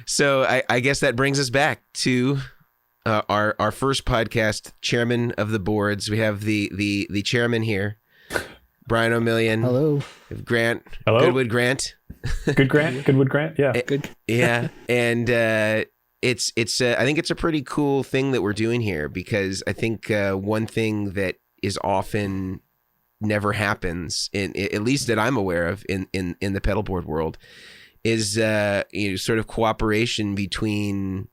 So I guess that brings us back to our first podcast, Chairmen of the Boards. We have the chairman here, Brian Omilion. Hello. Grant. Hello. Goodwood Grant. Goodwood Grant. Yeah. Good. Yeah. And it's I think it's a pretty cool thing that we're doing here, because I think one thing that is often never happens, at least that I'm aware of in the pedalboard world, is sort of cooperation between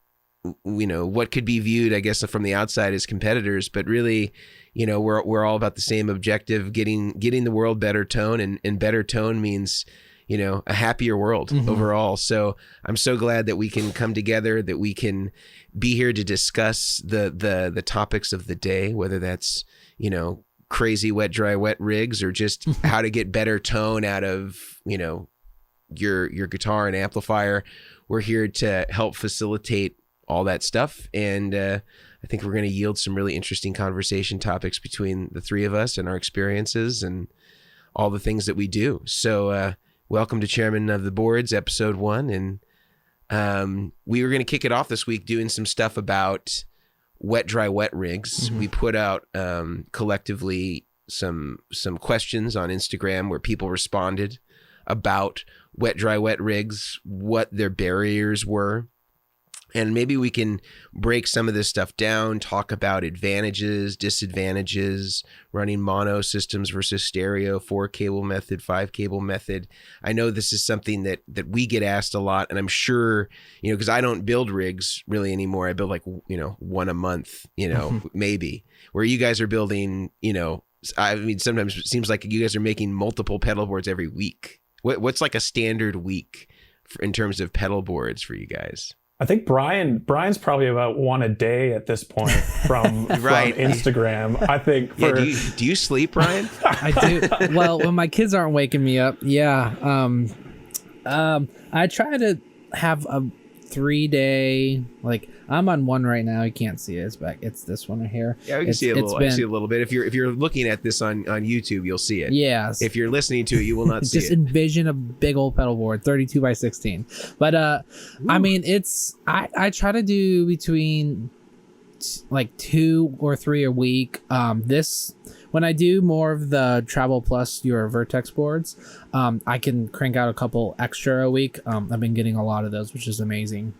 what could be viewed, I guess, from the outside as competitors, but really, we're all about the same objective: getting the world better tone, and better tone means a happier world overall. So I'm so glad that we can come together, that we can be here to discuss the topics of the day, whether that's crazy wet dry wet rigs, or just how to get better tone out of your guitar and amplifier. We're here to help facilitate all that stuff, and I think we're going to yield some really interesting conversation topics between the three of us and our experiences and all the things that we do. So welcome to Chairman of the Boards, episode 1, and we were going to kick it off this week doing some stuff about wet dry wet rigs. We put out collectively some questions on Instagram where people responded about wet dry wet rigs, what their barriers were. And maybe we can break some of this stuff down, talk about advantages, disadvantages, running mono systems versus stereo, 4-cable method, 5-cable method. I know this is something that we get asked a lot, and I'm sure, because I don't build rigs really anymore. I build like, one a month, maybe, where you guys are building, I mean, sometimes it seems like you guys are making multiple pedal boards every week. What's like a standard week in terms of pedal boards for you guys? I think Brian's probably about one a day at this point from right. from Instagram. I think. Yeah. Do you sleep, Brian? I do. Well, when my kids aren't waking me up, yeah. I try to have a 3-day, like I'm on one right now. You can't see it. It's this one right here. Yeah, we can see a little. I see a little bit. If you're looking at this on YouTube, you'll see it. Yes. If you're listening to it, you will not see just it. envision a big old pedal board, 32 by 16. But I mean, I try to do between like 2 or 3 a week. When I do more of the Travel Plus, your Vertex boards, I can crank out a couple extra a week. I've been getting a lot of those, which is amazing.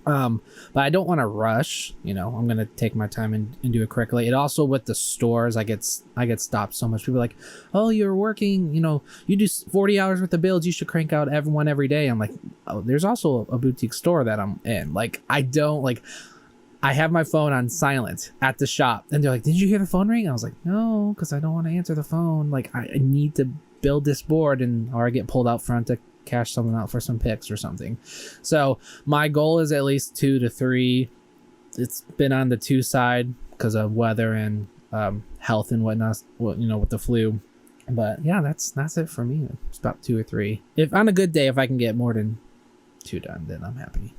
But I don't want to rush. I'm gonna take my time and do it correctly. It also, with the stores, I get stopped so much. People are like, oh, you're working, you do 40 hours worth of builds, you should crank out one every day. I'm like, oh, there's also a boutique store that I'm in. Like, I have my phone on silent at the shop, and they're like, did you hear the phone ring? I was like, no, because I don't want to answer the phone. Like, I need to build this board, or I get pulled out front to cash someone out for some picks or something. So my goal is at least 2 to 3. It's been on the 2 side because of weather and health and whatnot, with the flu. But yeah, that's it for me. It's about 2 or 3. If on a good day, if I can get more than 2 done, then I'm happy.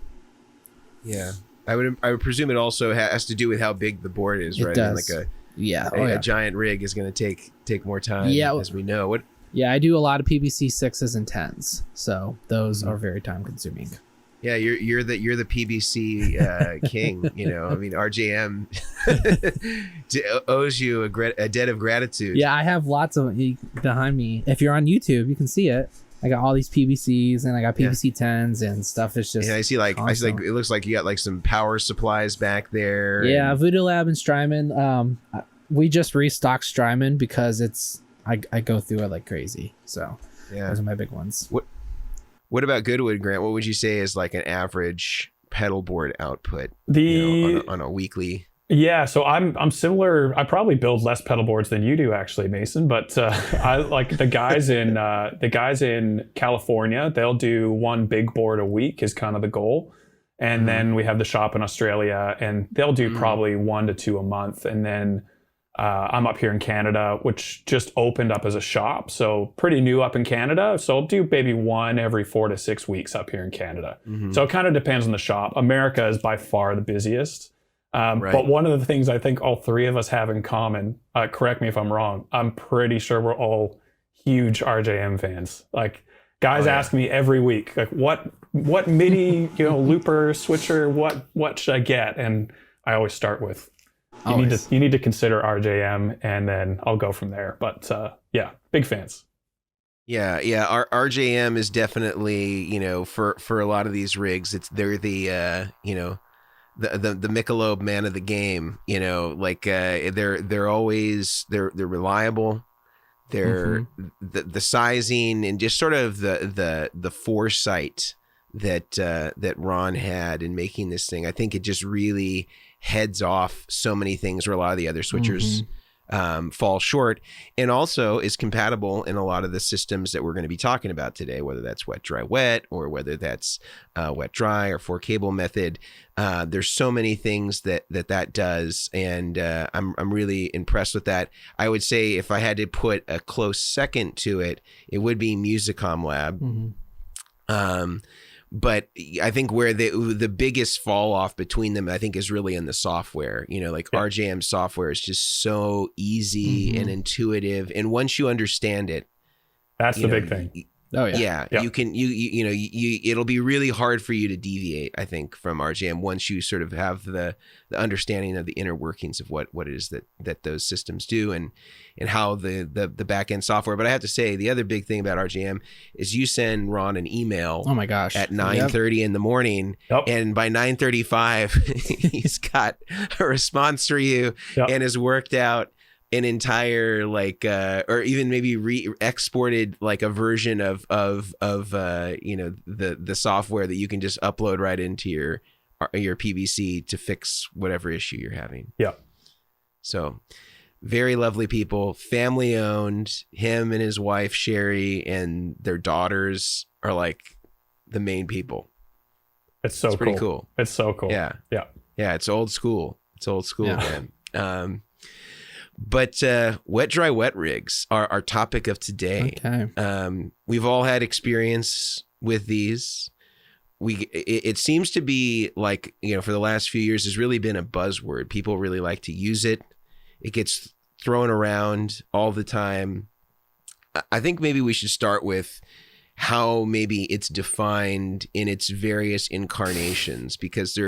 Yeah. I would presume it also has to do with how big the board is, right? It does. Like a a giant rig is going to take more time, as we know. Yeah, I do a lot of PVC 6s and 10s, so those are very time consuming. Yeah, you're the PVC king. I mean, RJM owes you a debt of gratitude. Yeah, I have lots of behind me. If you're on YouTube, you can see it. I got all these PVCs, and I got PVC 10s and stuff. It's just, I see like it looks like you got like some power supplies back there. Yeah, Voodoo Lab and Strymon. We just restocked Strymon because I go through it like crazy. So those are my big ones. What about Goodwood, Grant? What would you say is like an average pedal board output on a weekly? Yeah, so I'm similar. I probably build less pedal boards than you do, actually, Mason. But I like the guys in California. They'll do 1 big board a week is kind of the goal, and then we have the shop in Australia, and they'll do probably 1 to 2 a month. And then I'm up here in Canada, which just opened up as a shop, so pretty new up in Canada. So I'll do maybe 1 every 4 to 6 weeks up here in Canada. So it kind of depends on the shop. America is by far the busiest. Right. But one of the things I think all 3 of us have in common, correct me if I'm wrong, I'm pretty sure we're all huge RJM fans. Like, guys ask me every week, like, what what MIDI, looper, switcher, what should I get? And I always start with, you need to consider RJM, and then I'll go from there. But yeah, big fans. Yeah. Our RJM is definitely, for a lot of these rigs, they're the the Michelob man of the game. They're always they're reliable. They're the sizing and just sort of the foresight that Ron had in making this thing. I think it just really heads off so many things where a lot of the other switchers fall short, and also is compatible in a lot of the systems that we're going to be talking about today, whether that's wet, dry, wet, or whether that's wet, dry, or 4-cable method. There's so many things that does, and I'm really impressed with that. I would say if I had to put a close second to it, it would be Musicom Lab. But I think where the biggest fall off between them, I think, is really in the software. RJM software is just so easy and intuitive, and once you understand it, that's the big thing. Oh yeah. You can it'll be really hard for you to deviate, I think, from RJM once you sort of have the understanding of the inner workings of what it is that those systems do and how the back end software. But I have to say, the other big thing about RJM is you send Ron an email. Oh my gosh. At 9:30 in the morning, and by 9:35 he's got a response for you and has worked out an entire or even maybe exported like a version of the software that you can just upload right into your PVC to fix whatever issue you're having. Yeah. So very lovely people, family owned. Him and his wife Sherry and their daughters are like the main people. It's so pretty cool. It's so cool. Yeah. It's old school. Man. But wet, dry, wet rigs are our topic of today. Okay. We've all had experience with these. It seems to be like, for the last few years has really been a buzzword. People really like to use it. It gets thrown around all the time. I think maybe we should start with how maybe it's defined in its various incarnations, because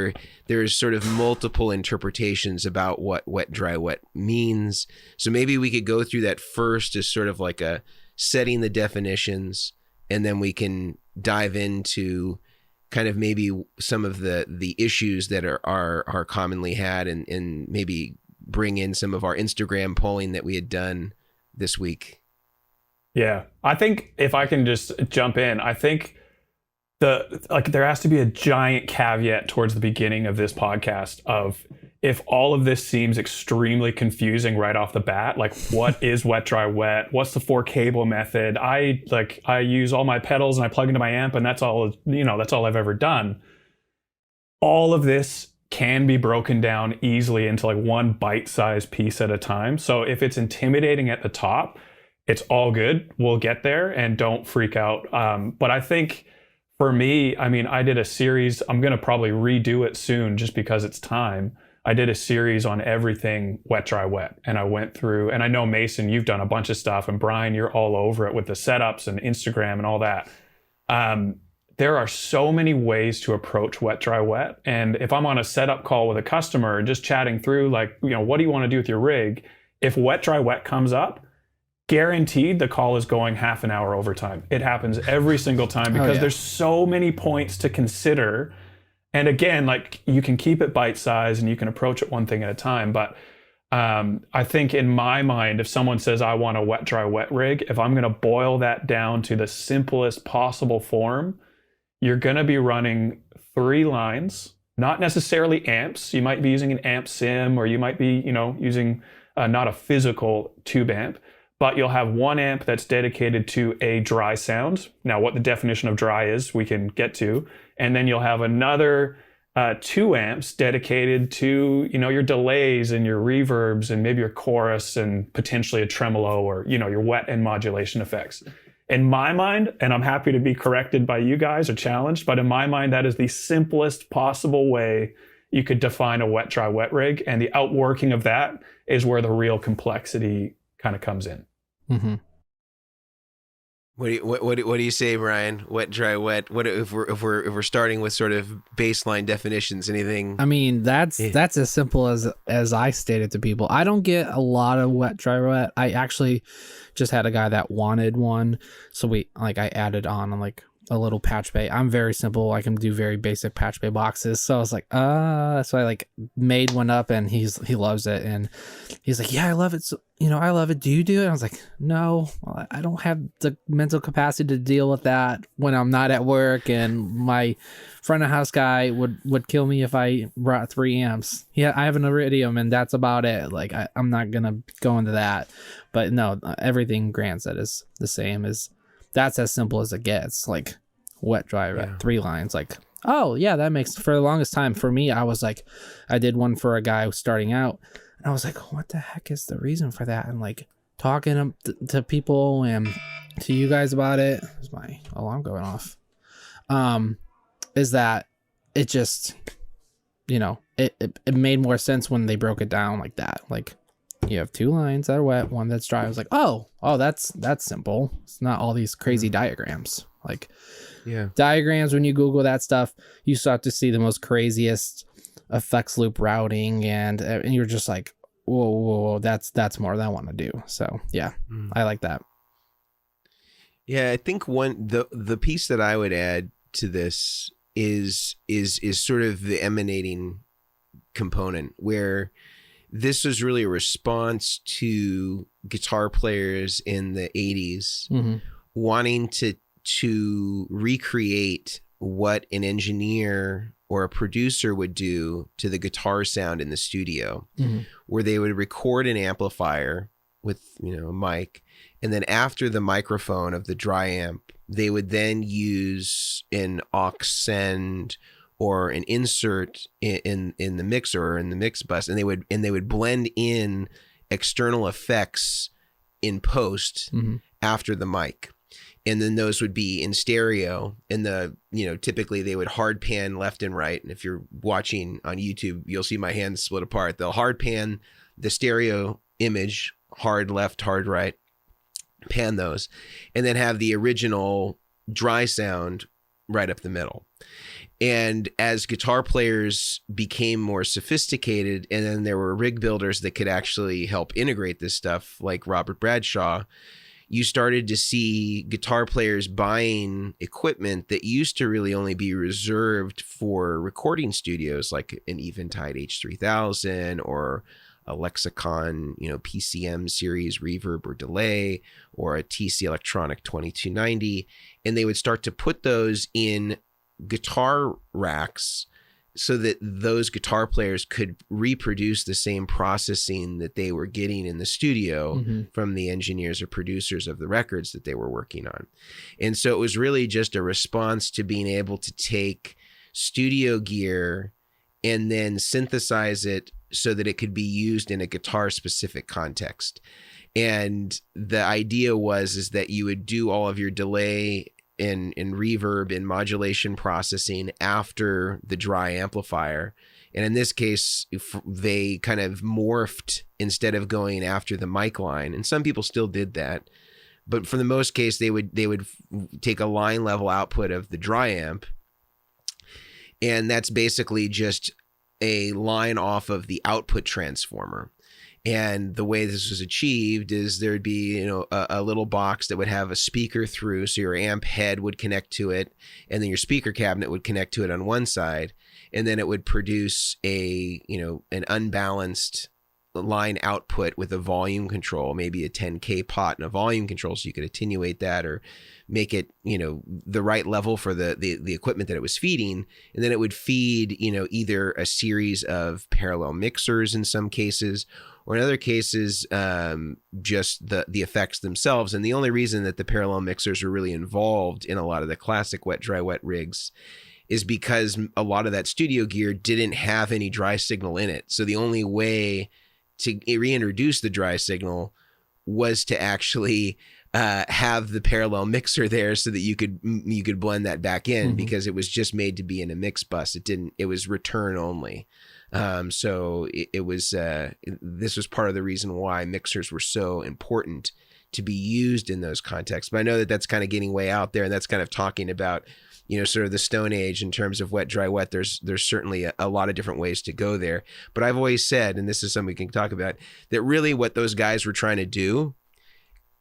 there's sort of multiple interpretations about what wet, dry, wet means. So maybe we could go through that first as sort of like a setting the definitions, and then we can dive into kind of maybe some of the issues that are commonly had, and maybe bring in some of our Instagram polling that we had done this week. Yeah, I think if I can just jump in, I think there has to be a giant caveat towards the beginning of this podcast of, if all of this seems extremely confusing right off the bat, like what is wet, dry, wet? What's the 4-cable method? I use all my pedals and I plug into my amp, and that's all I've ever done. All of this can be broken down easily into like one bite-sized piece at a time. So if it's intimidating at the top, it's all good. We'll get there, and don't freak out. But I think for me, I did a series. I'm going to probably redo it soon just because it's time. I did a series on everything wet, dry, wet. And I went through, and I know, Mason, you've done a bunch of stuff, and Brian, you're all over it with the setups and Instagram and all that. There are so many ways to approach wet, dry, wet. And if I'm on a setup call with a customer, just chatting through what do you want to do with your rig? If wet, dry, wet comes up, guaranteed the call is going half an hour overtime. It happens every single time because there's so many points to consider. And again, you can keep it bite-sized and you can approach it one thing at a time. But I think in my mind, if someone says, I want a wet, dry, wet rig, if I'm going to boil that down to the simplest possible form, you're going to be running 3 lines, not necessarily amps. You might be using an amp sim, or you might be, using not a physical tube amp. But you'll have 1 amp that's dedicated to a dry sound. Now, what the definition of dry is, we can get to. And then you'll have another 2 amps dedicated to, your delays and your reverbs and maybe your chorus and potentially a tremolo or, your wet and modulation effects. In my mind, and I'm happy to be corrected by you guys or challenged, but in my mind, that is the simplest possible way you could define a wet, dry, wet rig. And the outworking of that is where the real complexity kind of comes in. Mm-hmm. What do you say, Brian? Wet, dry, wet. What if we're starting with sort of baseline definitions? Anything? I mean, that's as simple as I stated to people. I don't get a lot of wet, dry, wet. I actually just had a guy that wanted one, so I added on like a little patch bay. I'm very simple. I can do very basic patch bay boxes. So I was like, so I like made one up, and he loves it, and he's like, yeah, I love it. So, I love it. Do you do it? And I was like, no, I don't have the mental capacity to deal with that when I'm not at work, and my front of house guy would kill me if I brought 3 amps. Yeah, I have an Iridium, and that's about it. Like I'm not gonna go into that, but no, everything Grant said is the same. That's as simple as it gets. Like wet, dry, wet, 3 lines. Like, oh yeah, that makes, for the longest time for me, I was like, I did one for a guy starting out, and I was like, what the heck is the reason for that? And like talking to people and to you guys about it. Is my alarm going off? Is that it just, it made more sense when they broke it down like that. Like, you have 2 lines that are wet, 1 that's dry. I was like, oh, that's simple. It's not all these crazy diagrams. Like, diagrams, when you Google that stuff, you start to see the most craziest effects loop routing, and you're just like, whoa, that's more than I want to do. So yeah, I like that. Yeah, I think the piece that I would add to this is sort of the emanating component, where this was really a response to guitar players in the 80s wanting to recreate what an engineer or a producer would do to the guitar sound in the studio, where they would record an amplifier with, a mic, and then after the microphone of the dry amp, they would then use an aux send or an insert in the mixer or in the mix bus, and they would blend in external effects in post after the mic. And then those would be in stereo, and typically they would hard pan left and right. And if you're watching on YouTube, you'll see my hands split apart. They'll hard pan the stereo image, hard left, hard right, pan those, and then have the original dry sound right up the middle. And as guitar players became more sophisticated, and then there were rig builders that could actually help integrate this stuff, like Robert Bradshaw, you started to see guitar players buying equipment that used to really only be reserved for recording studios, like an Eventide H3000 or a Lexicon, PCM series reverb or delay, or a TC Electronic 2290. And they would start to put those in guitar racks so that those guitar players could reproduce the same processing that they were getting in the studio from the engineers or producers of the records that they were working on. And so it was really just a response to being able to take studio gear and then synthesize it so that it could be used in a guitar specific context. And the idea is that you would do all of your delay and reverb and modulation processing after the dry amplifier. And in this case, they kind of morphed instead of going after the mic line. And some people still did that. But for the most case, they would take a line level output of the dry amp. And that's basically just a line off of the output transformer. And the way this was achieved is there'd be, a little box that would have a speaker through. So your amp head would connect to it, and then your speaker cabinet would connect to it on one side. And then it would produce an unbalanced line output with a volume control, maybe a 10K pot and a volume control. So you could attenuate that or make it, the right level for the equipment that it was feeding. And then it would feed, either a series of parallel mixers in some cases, or in other cases, just the effects themselves. And the only reason that the parallel mixers are really involved in a lot of the classic wet, dry, wet rigs is because a lot of that studio gear didn't have any dry signal in it. So the only way to reintroduce the dry signal was to actually have the parallel mixer there so that you could blend that back in, because it was just made to be in a mix bus. It was return only. So it was this was part of the reason why mixers were so important to be used in those contexts. But I know that that's kind of getting way out there, and that's kind of talking about, you know, sort of the Stone Age in terms of wet, dry, wet. There's certainly a lot of different ways to go there. But I've always said, and this is something we can talk about, that really what those guys were trying to do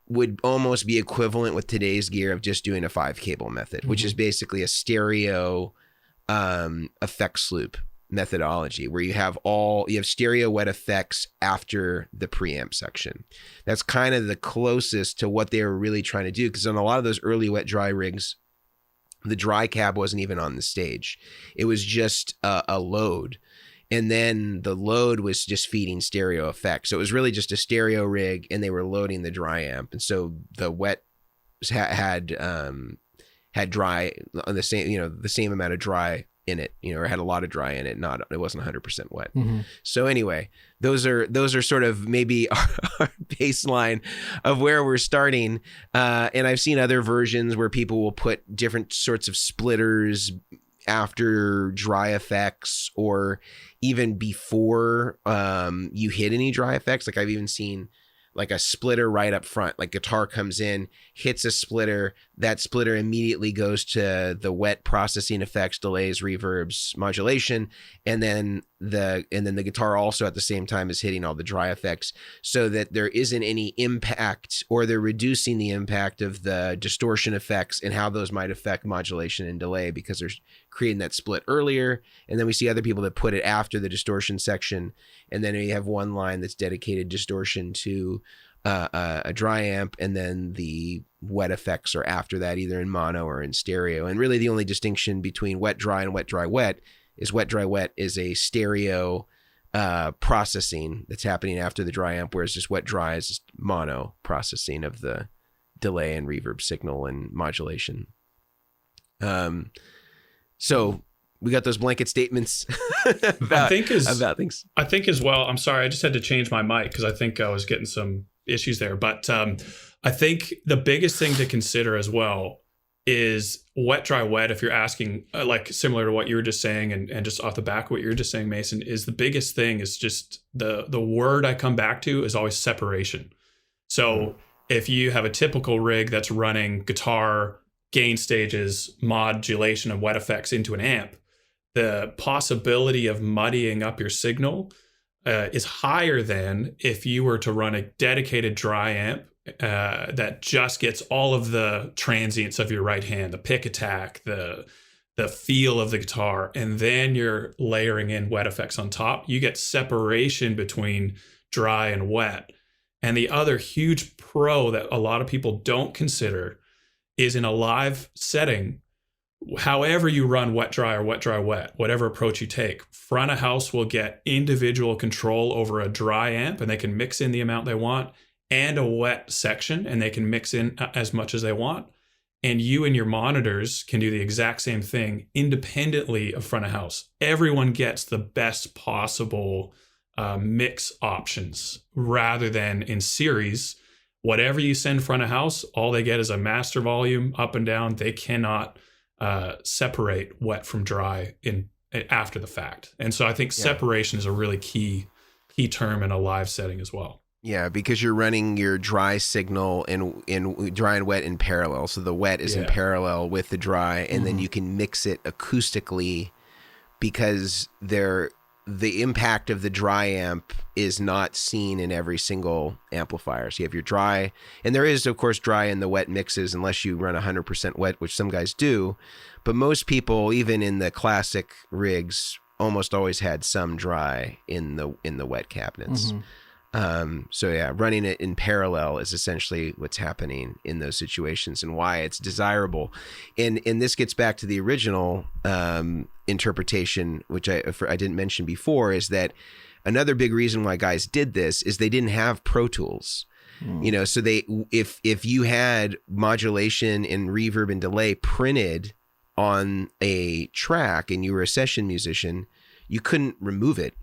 would almost be equivalent with today's gear of just doing a 5-cable method, which is basically a stereo effects loop methodology where you have stereo wet effects after the preamp section. That's kind of the closest to what they were really trying to do, because on a lot of those early wet dry rigs, the dry cab wasn't even on the stage. It was just a load. And then the load was just feeding stereo effects. So it was really just a stereo rig, and they were loading the dry amp. And so the wet had dry on the same amount of dry in it, you know, or had a lot of dry in it. It wasn't 100% wet. So anyway, those are sort of maybe our baseline of where we're starting. And I've seen other versions where people will put different sorts of splitters after dry effects, or even before you hit any dry effects. Like I've even seen like a splitter right up front, like guitar comes in, hits a splitter, that splitter immediately goes to the wet processing effects, delays, reverbs, modulation, and then the guitar also at the same time is hitting all the dry effects, so that there isn't any impact, or they're reducing the impact of the distortion effects and how those might affect modulation and delay, because they're creating that split earlier. And then we see other people that put it after the distortion section, and then you have one line that's dedicated distortion to a dry amp, and then the wet effects are after that, either in mono or in stereo. And really the only distinction between wet dry and wet dry wet is wet dry wet is a stereo processing that's happening after the dry amp, whereas just wet dry is just mono processing of the delay and reverb signal and modulation. So we got those blanket statements about things. I think as well, I'm sorry, I just had to change my mic because I think I was getting some issues there. But I think the biggest thing to consider as well is wet, dry, wet. If you're asking, like similar to what you were just saying, and just off the back of what you were just saying, Mason, is the biggest thing is just the word I come back to is always separation. So if you have a typical rig that's running guitar, gain stages, modulation, and wet effects into an amp, the possibility of muddying up your signal is higher than if you were to run a dedicated dry amp that just gets all of the transients of your right hand, the pick attack, the feel of the guitar, and then you're layering in wet effects on top. You get separation between dry and wet. And the other huge pro that a lot of people don't consider is in a live setting, however you run wet, dry, or wet, dry, wet, whatever approach you take, front of house will get individual control over a dry amp, and they can mix in the amount they want, and a wet section, and they can mix in as much as they want. And you and your monitors can do the exact same thing independently of front of house. Everyone gets the best possible mix options, rather than in series. Whatever you send front of house, all they get is a master volume up and down. They cannot separate wet from dry after the fact. And so I think separation is a really key term in a live setting as well. Yeah, because you're running your dry signal in dry and wet in parallel. So the wet is in parallel with the dry, and then you can mix it acoustically, because the impact of the dry amp is not seen in every single amplifier. So you have your dry, and there is, of course, dry in the wet mixes, unless you run 100% wet, which some guys do. But most people, even in the classic rigs, almost always had some dry in the wet cabinets. So yeah, running it in parallel is essentially what's happening in those situations, and why it's desirable. And this gets back to the original interpretation, which I didn't mention before, is that another big reason why guys did this is they didn't have Pro Tools. You know, so if you had modulation and reverb and delay printed on a track and you were a session musician, you couldn't remove it.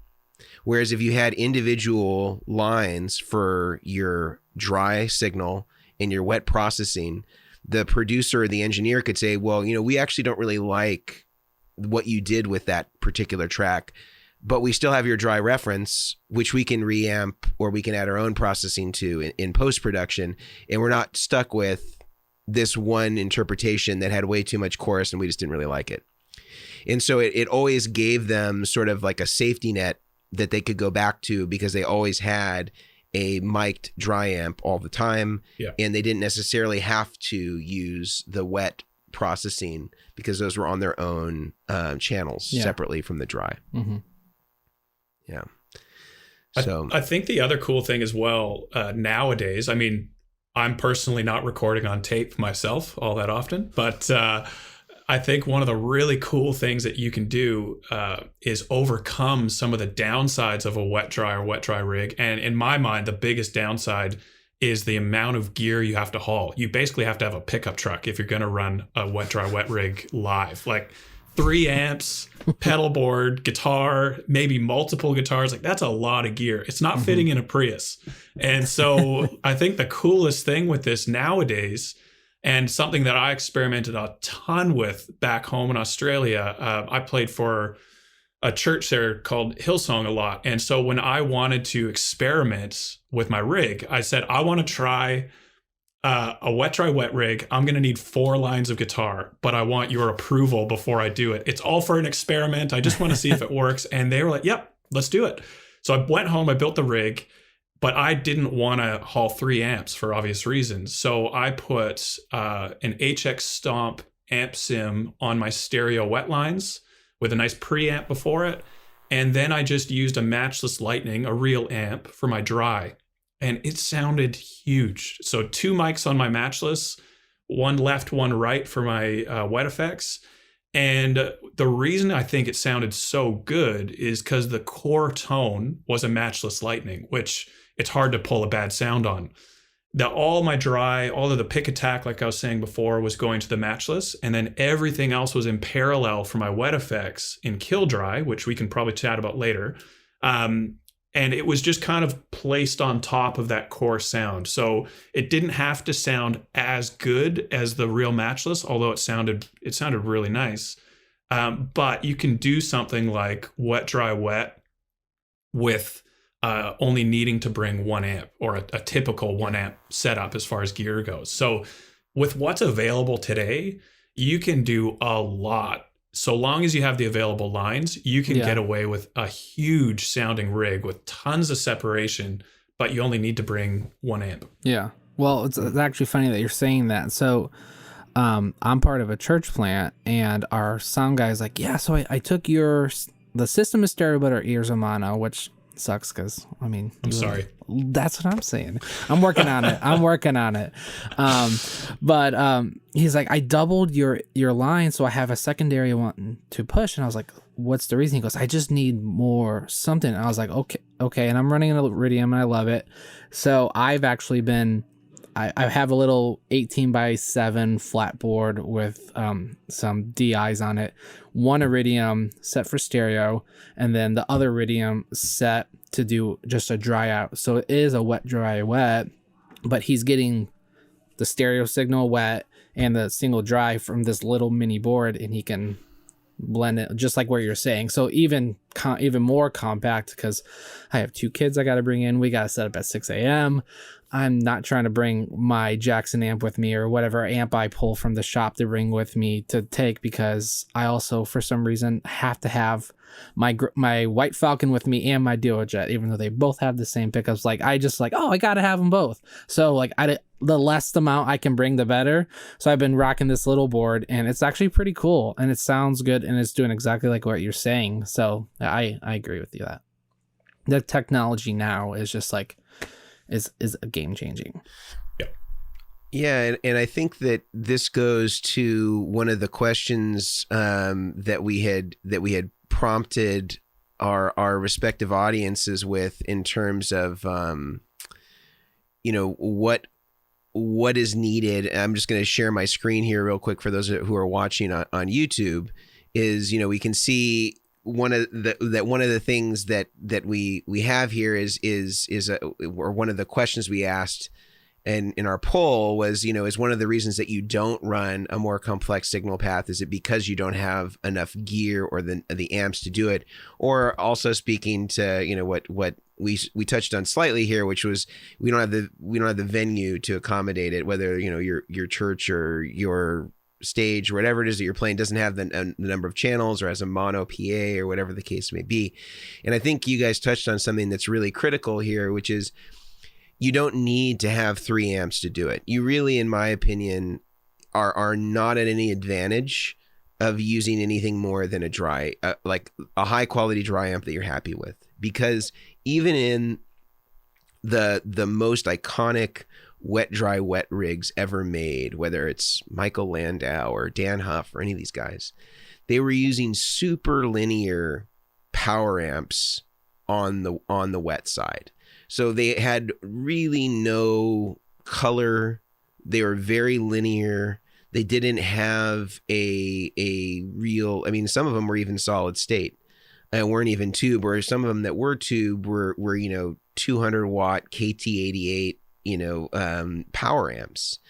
Whereas if you had individual lines for your dry signal and your wet processing, the producer or the engineer could say, well, you know, we actually don't really like what you did with that particular track. but we still have your dry reference, which we can reamp or we can add our own processing to in post-production. And we're not stuck with this one interpretation that had way too much chorus and we just didn't really like it. And so it always gave them sort of like a safety net that they could go back to, because they always had a mic'd dry amp all the time. Yeah. And they didn't necessarily have to use the wet processing because those were on their own channels separately from the dry. Mm-hmm. Yeah. So I think the other cool thing as well nowadays, I mean, I'm personally not recording on tape myself all that often, but I think one of the really cool things that you can do is overcome some of the downsides of a wet dry rig. And in my mind, the biggest downside is the amount of gear you have to haul. You basically have to have a pickup truck if you're going to run a wet rig live. Like 3 amps, pedal board, guitar, maybe multiple guitars. Like that's a lot of gear. It's not fitting in a Prius. And so I think the coolest thing with this nowadays, and something that I experimented a ton with back home in Australia, I played for a church there called Hillsong a lot. And so when I wanted to experiment with my rig, I said, I want to try a wet rig. I'm going to need 4 lines of guitar, but I want your approval before I do it. It's all for an experiment. I just want to see if it works. And they were like, yep, let's do it. So I went home, I built the rig, but I didn't want to haul 3 amps for obvious reasons. So I put an HX Stomp amp sim on my stereo wet lines with a nice preamp before it. And then I just used a matchless Lightning, a real amp, for my dry. And it sounded huge. So 2 mics on my matchless, 1 left, 1 right for my wet effects. And the reason I think it sounded so good is because the core tone was a matchless Lightning, which it's hard to pull a bad sound on. All my dry, all of the pick attack, like I was saying before, was going to the matchless. And then everything else was in parallel for my wet effects in kill dry, which we can probably chat about later. And it was just kind of placed on top of that core sound. So it didn't have to sound as good as the real matchless, although it sounded really nice. But you can do something like wet, dry, wet with only needing to bring 1 amp, or a typical 1 amp setup as far as gear goes. So with what's available today, you can do a lot. So long as you have the available lines, you can get away with a huge sounding rig with tons of separation, but you only need to bring 1 amp. Yeah. Well, it's actually funny that you're saying that. So I'm part of a church plant, and our sound guy's like, yeah, so I took the system is stereo, but our ears are mono, which sucks because, I mean... I'm sorry. That's what I'm saying. I'm working on it. But he's like, I doubled your line, so I have a secondary one to push. And I was like, what's the reason? He goes, I just need more something. And I was like, okay. And I'm running an Iridium, and I love it. So I've actually been... I have a little 18x7 flat board with some DIs on it. 1 Iridium set for stereo, and then the other Iridium set to do just a dry out. So it is a wet, dry, wet, but he's getting the stereo signal wet and the single dry from this little mini board, and he can blend it just like what you're saying. So even more compact, because I have 2 kids I got to bring in. We got to set up at 6 a.m. I'm not trying to bring my Jackson amp with me or whatever amp I pull from the shop to bring with me to take, because I also, for some reason, have to have my White Falcon with me and my Duojet, even though they both have the same pickups. Like, I got to have them both. So like the less amount I can bring, the better. So I've been rocking this little board, and it's actually pretty cool, and it sounds good, and it's doing exactly like what you're saying. So I agree with you that the technology now is just like, is a game changing. Yeah, and I think that this goes to one of the questions that we had prompted our respective audiences with, in terms of what is needed. I'm just going to share my screen here real quick for those who are watching on YouTube. Is, we can see one of the things that we have here is one of the questions we asked And in our poll was, is one of the reasons that you don't run a more complex signal path, is it because you don't have enough gear or the amps to do it? Or also speaking to, what we touched on slightly here, which was we don't have the venue to accommodate it, whether, your church or your stage or whatever it is that you're playing doesn't have the number of channels or has a mono PA or whatever the case may be. And I think you guys touched on something that's really critical here, which is you don't need to have 3 amps to do it. You really, in my opinion, are not at any advantage of using anything more than like a high quality dry amp that you're happy with, because even in the most iconic wet rigs ever made, whether it's Michael Landau or Dan Huff or any of these guys, they were using super linear power amps on the wet side. So they had really no color. They were very linear. They didn't have a real, some of them were even solid state and weren't even tube, whereas some of them that were tube were 200 watt KT88 power amps.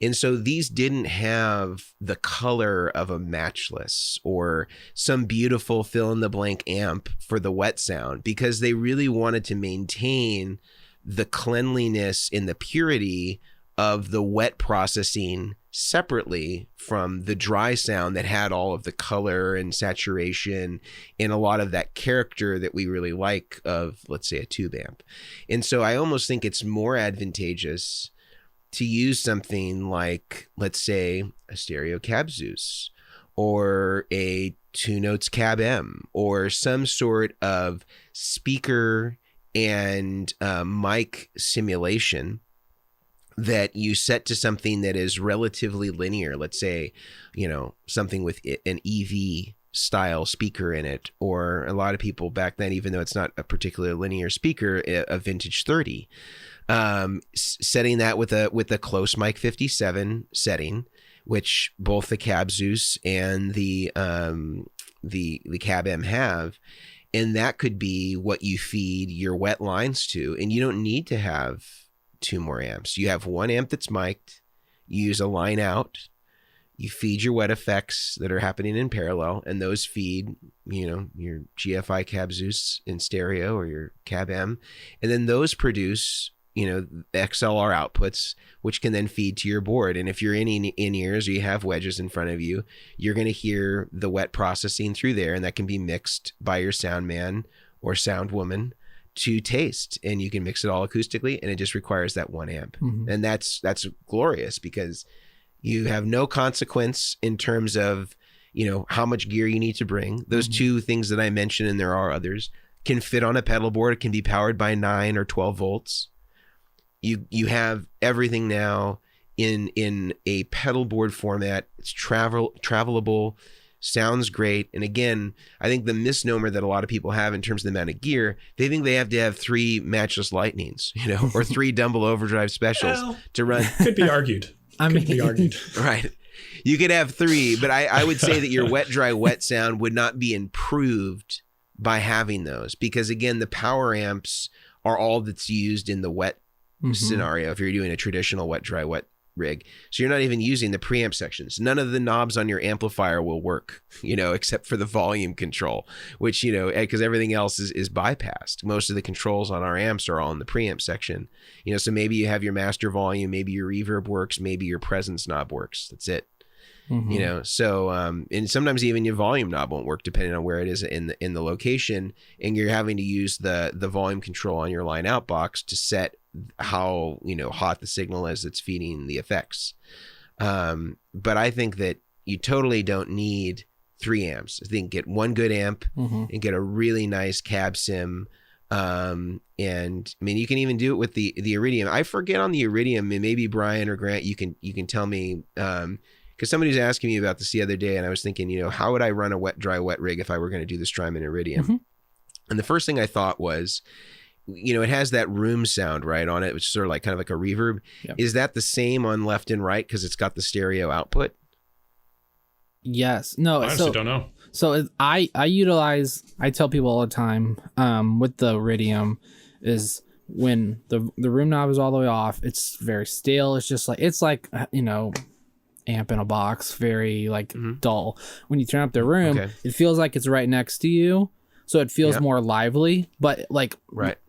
And so these didn't have the color of a matchless or some beautiful fill in the blank amp for the wet sound, because they really wanted to maintain the cleanliness and the purity of the wet processing separately from the dry sound that had all of the color and saturation and a lot of that character that we really like of, let's say, a tube amp. And so I almost think it's more advantageous to use something like, let's say, a stereo cab Zeus or a 2 Notes cab M or some sort of speaker and mic simulation that you set to something that is relatively linear. Let's say, something with an EV style speaker in it, or a lot of people back then, even though it's not a particularly linear speaker, a vintage 30, setting that with a close mic 57 setting, which both the Cab Zeus and the Cab M have. And that could be what you feed your wet lines to. And you don't need to have 2 more amps. You have 1 amp that's mic'd, you use a line out, you feed your wet effects that are happening in parallel, and those feed, your GFI Cab Zeus in stereo or your Cab M, and then those produce, XLR outputs, which can then feed to your board. And if you're in ears or you have wedges in front of you, you're going to hear the wet processing through there, and that can be mixed by your sound man or sound woman to taste, and you can mix it all acoustically, and it just requires that 1 amp. Mm-hmm. And that's glorious, because you have no consequence in terms of, how much gear you need to bring. Those 2 things that I mentioned, and there are others, can fit on a pedal board. It can be powered by 9 or 12 volts. You have everything now in a pedal board format. It's travelable, sounds great. And again, I think the misnomer that a lot of people have in terms of the amount of gear, they think they have to have 3 matchless lightnings, or 3 Dumble overdrive specials to run. Could be argued. Could be argued. Right. You could have 3, but I would say that your wet, dry, wet sound would not be improved by having those, because again, the power amps are all that's used in the wet scenario if you're doing a traditional wet, dry, wet rig. So you're not even using the preamp sections. None of the knobs on your amplifier will work, except for the volume control, which, because everything else is bypassed. Most of the controls on our amps are all in the preamp section. So maybe you have your master volume, maybe your reverb works, maybe your presence knob works. That's it. So and sometimes even your volume knob won't work depending on where it is in the location, and you're having to use the volume control on your line out box to set how hot the signal is that's feeding the effects. But I think that you totally don't need 3 amps. I think get 1 good amp and get a really nice cab sim. And you can even do it with the Iridium. I forget on the Iridium, and maybe Brian or Grant, you can tell me, because somebody was asking me about this the other day, and I was thinking, how would I run a wet, dry, wet rig if I were going to do the Strymon Iridium? And the first thing I thought was, it has that room sound right on it, which is sort of kind of like a reverb. Yep. Is that the same on left and right because it's got the stereo output? Yes. No. I honestly don't know. So I tell people all the time with the Iridium is when the room knob is all the way off, it's very stale. It's like amp in a box, very dull. When you turn up the room, it feels like it's right next to you, so it feels more lively. But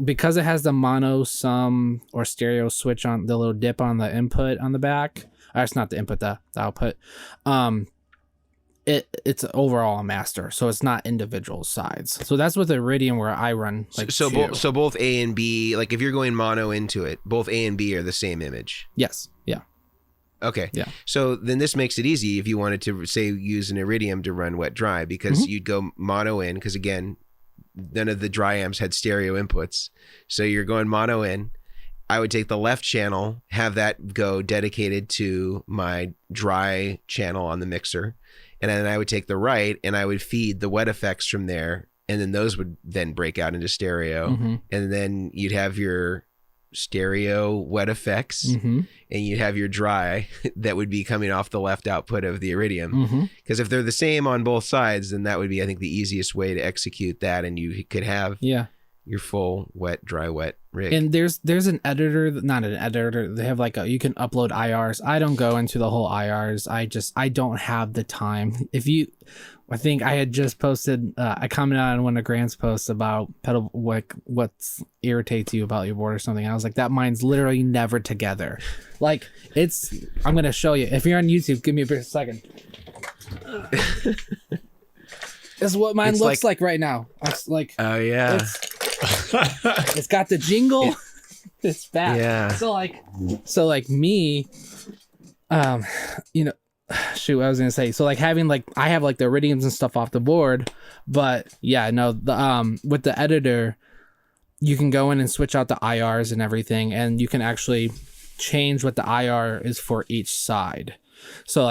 because it has the mono sum or stereo switch on the little dip on the input on the back, it's not the input, the output. It's overall a master, so it's not individual sides. So that's with the Iridium where I run so both A and B, like if you're going mono into it, both A and B are the same image. Yes. Yeah. Okay. Yeah. So then this makes it easy if you wanted to say use an Iridium to run wet dry, because you'd go mono in, because again, none of the dry amps had stereo inputs. So you're going mono in. I would take the left channel, have that go dedicated to my dry channel on the mixer. And then I would take the right and I would feed the wet effects from there. And then those would then break out into stereo. And then you'd have your stereo wet effects and you'd have your dry that would be coming off the left output of the Iridium. Because if they're the same on both sides, then that would be, I think, the easiest way to execute that. And you could have your full wet, dry, wet rig. And there's an editor, not an editor. They have you can upload IRs. I don't go into the whole IRs. I don't have the time. I think I had just posted, I commented on one of Grant's posts about pedal, what irritates you about your board or something. And I was like, that mine's literally never together. I'm going to show you. If you're on YouTube, give me a second. This is what mine looks like right now. It's oh yeah. It's got the jingle. It's bad. Yeah. So me, shoot, I was gonna say. So having I have the Iridiums and stuff off the board, but with the editor, you can go in and switch out the IRs and everything, and you can actually change what the IR is for each side. So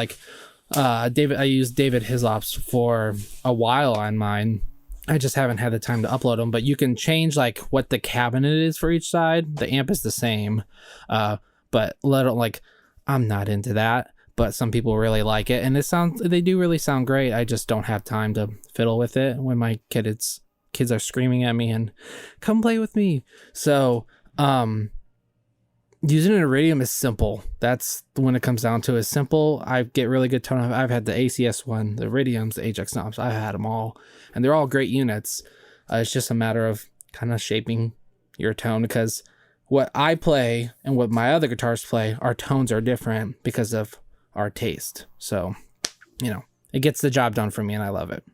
I used David Hislop's for a while on mine. I just haven't had the time to upload them, but you can change what the cabinet is for each side. The amp is the same, but I'm not into that, but some people really like it, and they do really sound great. I just don't have time to fiddle with it when my kids are screaming at me and come play with me. So, using an Iridium is simple. That's when it comes down to is simple. I get really good tone. I've had the ACS one, the Iridiums, the Ajax knobs. I've had them all, and they're all great units. It's just a matter of kind of shaping your tone, because what I play and what my other guitars play, our tones are different because of our taste. So, it gets the job done for me, and I love it.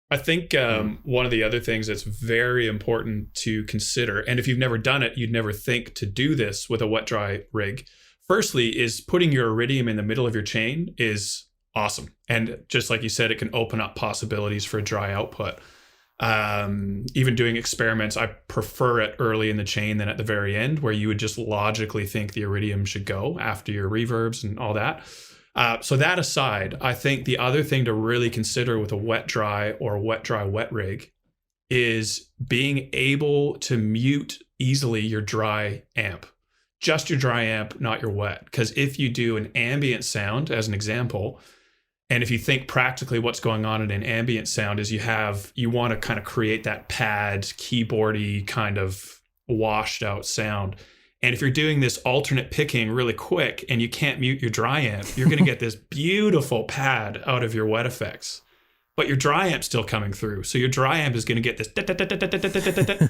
I think one of the other things that's very important to consider, and if you've never done it, you'd never think to do this with a wet dry rig. Firstly, is putting your Iridium in the middle of your chain is awesome. And just like you said, it can open up possibilities for dry output. Even doing experiments, I prefer it early in the chain than at the very end, where you would just logically think the Iridium should go after your reverbs and all that. So that aside, I think the other thing to really consider with a wet dry or wet dry wet rig is being able to mute easily your dry amp. Just your dry amp, not your wet. Because if you do an ambient sound, as an example, and if you think practically what's going on in an ambient sound is you want to kind of create that pad, keyboardy kind of washed out sound. And if you're doing this alternate picking really quick and you can't mute your dry amp, you're going to get this beautiful pad out of your wet effects. But your dry amp's still coming through. So your dry amp is going to get this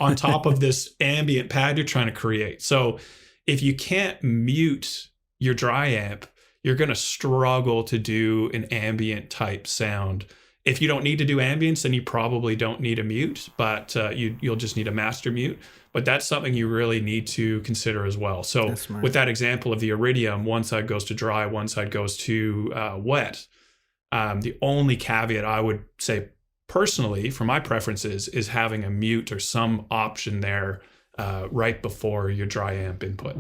on top of this ambient pad you're trying to create. So if you can't mute your dry amp, you're going to struggle to do an ambient type sound. If you don't need to do ambience, then you probably don't need a mute, but you'll just need a master mute. But that's something you really need to consider as well. So with that example of the Iridium, one side goes to dry, one side goes to wet. The only caveat I would say personally, for my preferences, is having a mute or some option there right before your dry amp input.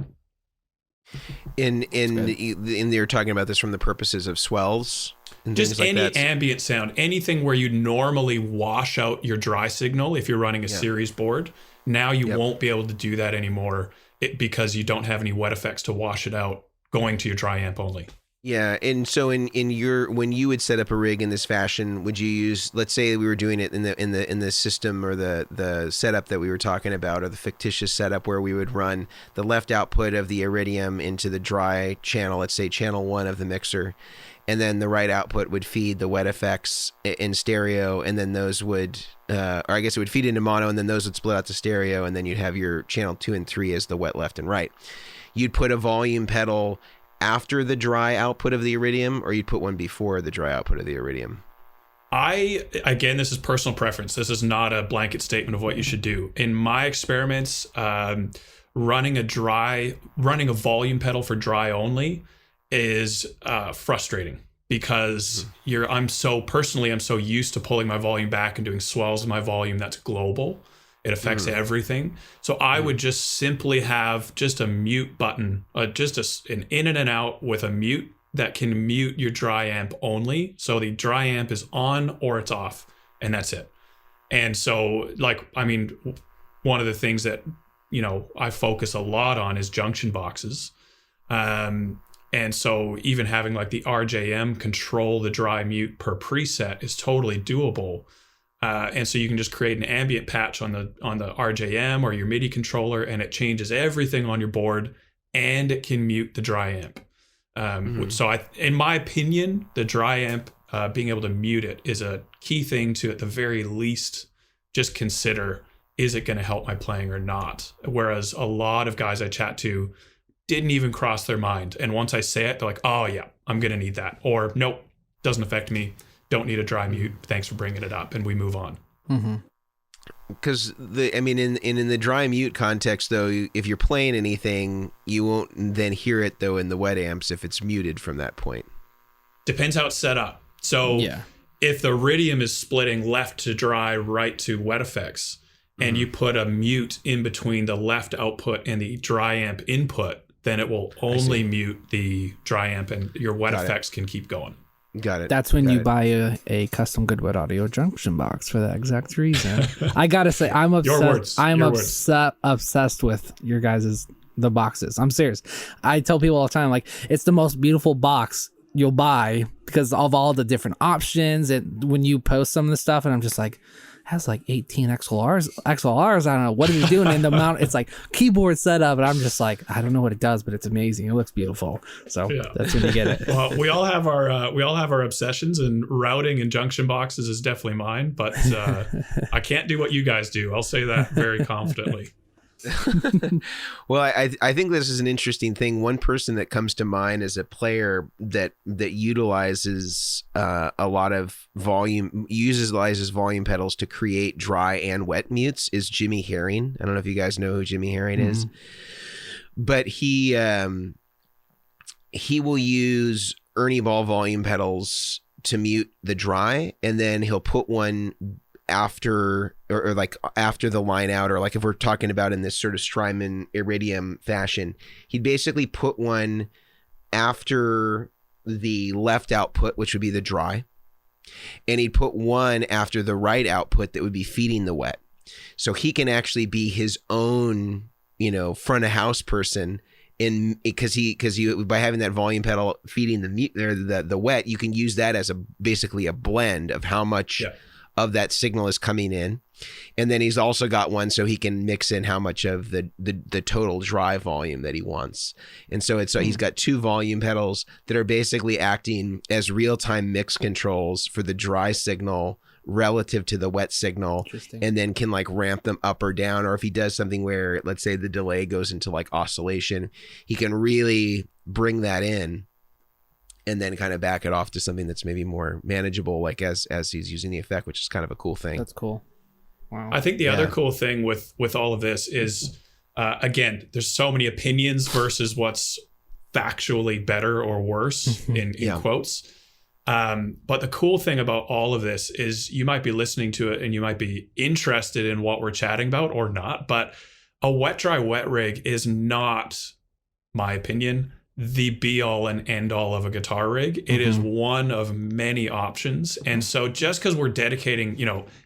You're talking about this from the purposes of swells and just things like any that. ambient sound, anything where you normally wash out your dry signal if you're running a series board. Now you won't be able to do that anymore because you don't have any wet effects to wash it out going to your dry amp only. Yeah, and so in your when you would set up a rig in this fashion, would you use, let's say we were doing it in the system or the setup that we were talking about, or the fictitious setup where we would run the left output of the Iridium into the dry channel, let's say channel 1 of the mixer, and then the right output would feed the wet effects in stereo, and then those would or I guess it would feed into mono, and then those would split out to stereo, and then you'd have your channel 2 and 3 as the wet, left, and right. You'd put a volume pedal after the dry output of the Iridium, or you'd put one before the dry output of the Iridium? Again, this is personal preference. This is not a blanket statement of what you should do. In my experiments, running a volume pedal for dry only is frustrating, because I'm so used to pulling my volume back and doing swells of my volume that's global. It affects everything. So I would just simply have just a mute button, just an in and an out with a mute that can mute your dry amp only. So the dry amp is on or it's off, and that's it. And so, one of the things that, I focus a lot on is junction boxes. And so even having like the RJM control the dry mute per preset is totally doable. And so you can just create an ambient patch on the RJM or your MIDI controller, and it changes everything on your board, and it can mute the dry amp. So in my opinion, the dry amp, being able to mute it is a key thing to, at the very least, just consider, is it going to help my playing or not? Whereas a lot of guys I chat to didn't even cross their mind. And once I say it, they're like, oh yeah, I'm going to need that. Or nope, doesn't affect me. Don't need a dry mute. Thanks for bringing it up, and we move on. Because in the dry mute context, though, if you're playing anything, you won't then hear it though in the wet amps if it's muted from that point. Depends how it's set up. So if the Iridium is splitting left to dry, right to wet effects, and you put a mute in between the left output and the dry amp input, then it will only mute the dry amp, and your wet effects can keep going. Got it. That's when you buy a custom Goodwood audio junction box for that exact reason. I gotta say, I'm obsessed. Obsessed with your guys's the boxes. I'm serious. I tell people all the time, like, it's the most beautiful box you'll buy because of all the different options. And when you post some of the stuff, and I'm just like, has like 18 XLRs. I don't know what are you doing in the mount. It's like keyboard setup, and I'm just like, I don't know what it does, but it's amazing. It looks beautiful. So that's when you get it. Well, we all have our obsessions, and routing and junction boxes is definitely mine. But I can't do what you guys do. I'll say that very confidently. Well, I think this is an interesting thing. One person that comes to mind as a player that utilizes a lot of utilizes volume pedals to create dry and wet mutes is Jimmy Herring. I don't know if you guys know who Jimmy Herring is, but he will use Ernie Ball volume pedals to mute the dry, and then he'll put one after or like after the line out, or like if we're talking about in this sort of Strymon Iridium fashion, he'd basically put one after the left output, which would be the dry, and he'd put one after the right output that would be feeding the wet. So he can actually be his own, front of house person, in because by having that volume pedal feeding the wet, you can use that as basically a blend of how much of that signal is coming in. And then he's also got one so he can mix in how much of the total dry volume that he wants. And so he's got two volume pedals that are basically acting as real-time mix controls for the dry signal relative to the wet signal, and then can like ramp them up or down. Or if he does something where, let's say, the delay goes into like oscillation, he can really bring that in and then kind of back it off to something that's maybe more manageable, like as he's using the effect, which is kind of a cool thing. That's cool. Wow. I think the other cool thing with all of this is, again, there's so many opinions versus what's factually better or worse in quotes. But the cool thing about all of this is you might be listening to it and you might be interested in what we're chatting about or not. But a wet, dry, wet rig is not, my opinion, the be all and end all of a guitar rig. It is one of many options. And so just because we're dedicating,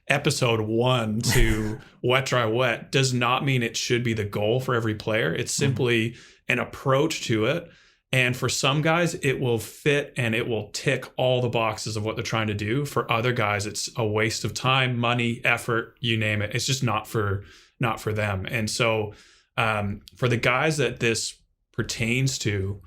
episode 1 to wet, dry, wet does not mean it should be the goal for every player. It's simply an approach to it. And for some guys, it will fit and it will tick all the boxes of what they're trying to do. For other guys, it's a waste of time, money, effort, you name it. It's just not for them. And so for the guys that this pertains to,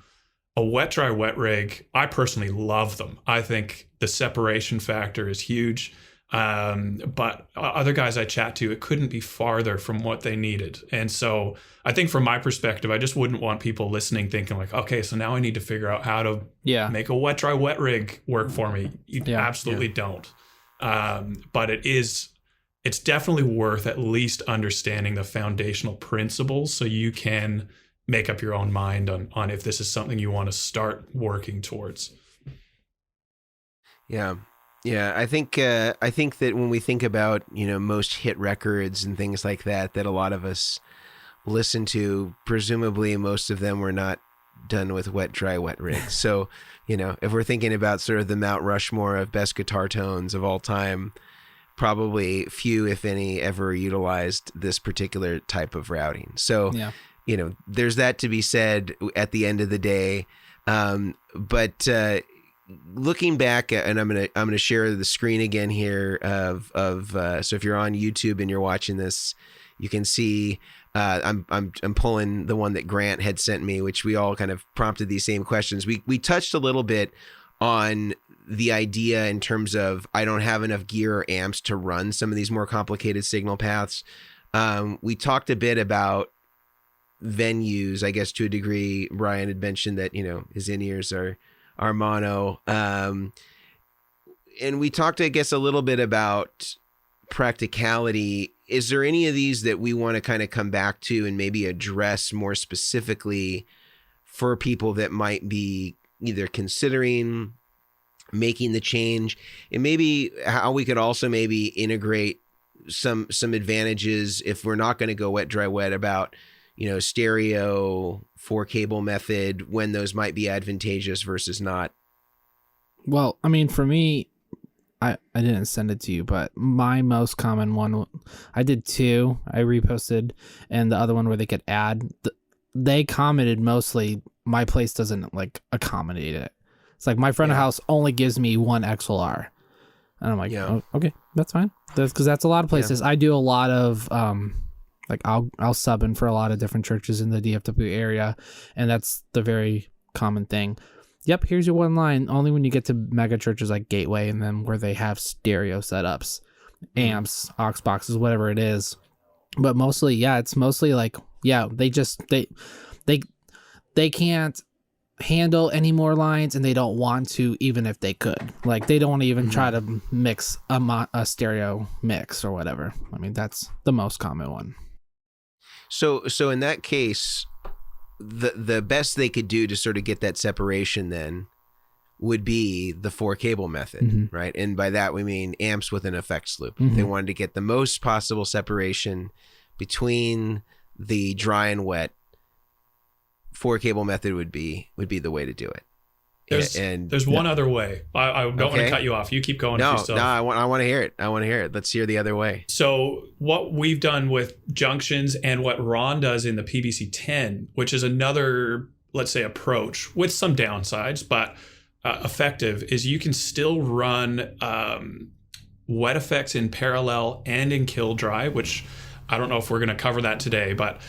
a wet dry wet rig, I personally love them. I think the separation factor is huge. But other guys I chat to, it couldn't be farther from what they needed. And so I think from my perspective, I just wouldn't want people listening thinking like, okay, so now I need to figure out how to make a wet dry wet rig work for me. You absolutely don't. But it's definitely worth at least understanding the foundational principles so you can make up your own mind on if this is something you want to start working towards. Yeah. Yeah, I think that when we think about, most hit records and things like that a lot of us listen to, presumably most of them were not done with wet, dry, wet rigs. So, if we're thinking about sort of the Mount Rushmore of best guitar tones of all time, probably few, if any, ever utilized this particular type of routing. So, there's that to be said at the end of the day. But looking back, and I'm gonna share the screen again here of so if you're on YouTube and you're watching this, you can see I'm pulling the one that Grant had sent me, which we all kind of prompted these same questions. We touched a little bit on the idea in terms of I don't have enough gear or amps to run some of these more complicated signal paths. We talked a bit about venues, I guess, to a degree. Brian had mentioned that his in-ears are mono, and we talked, I guess, a little bit about practicality. Is there any of these that we want to kind of come back to and maybe address more specifically for people that might be either considering making the change, and maybe how we could also maybe integrate some advantages if we're not going to go wet, dry, wet about stereo 4-cable method, when those might be advantageous versus not? Well, I mean, for me, I didn't send it to you, but my most common one, I did 2. I reposted, and the other one where they could add, they commented mostly, my place doesn't accommodate it. It's like my front of house only gives me 1 XLR. And I'm like, oh, okay, that's fine. Because that's a lot of places. I do a lot of, I'll sub in for a lot of different churches in the DFW area, and that's the very common thing. Yep, here's your one line. Only when you get to mega churches like Gateway, and then where they have stereo setups, amps, aux boxes, whatever it is. But mostly, it's mostly they can't handle any more lines, and they don't want to, even if they could. They don't want to even try to mix a stereo mix or whatever. I mean, that's the most common one. So in that case, the best they could do to sort of get that separation then would be the 4-cable method, right? And by that we mean amps with an effects loop. They wanted to get the most possible separation between the dry and wet. 4-cable method would be the way to do it. There's one other way. I don't want to cut you off. You keep going. No, I want to hear it. Let's hear the other way. So what we've done with junctions and what Ron does in the PBC-10, which is another, let's say, approach with some downsides, but effective, is you can still run wet effects in parallel and in kill dry, which I don't know if we're going to cover that today, but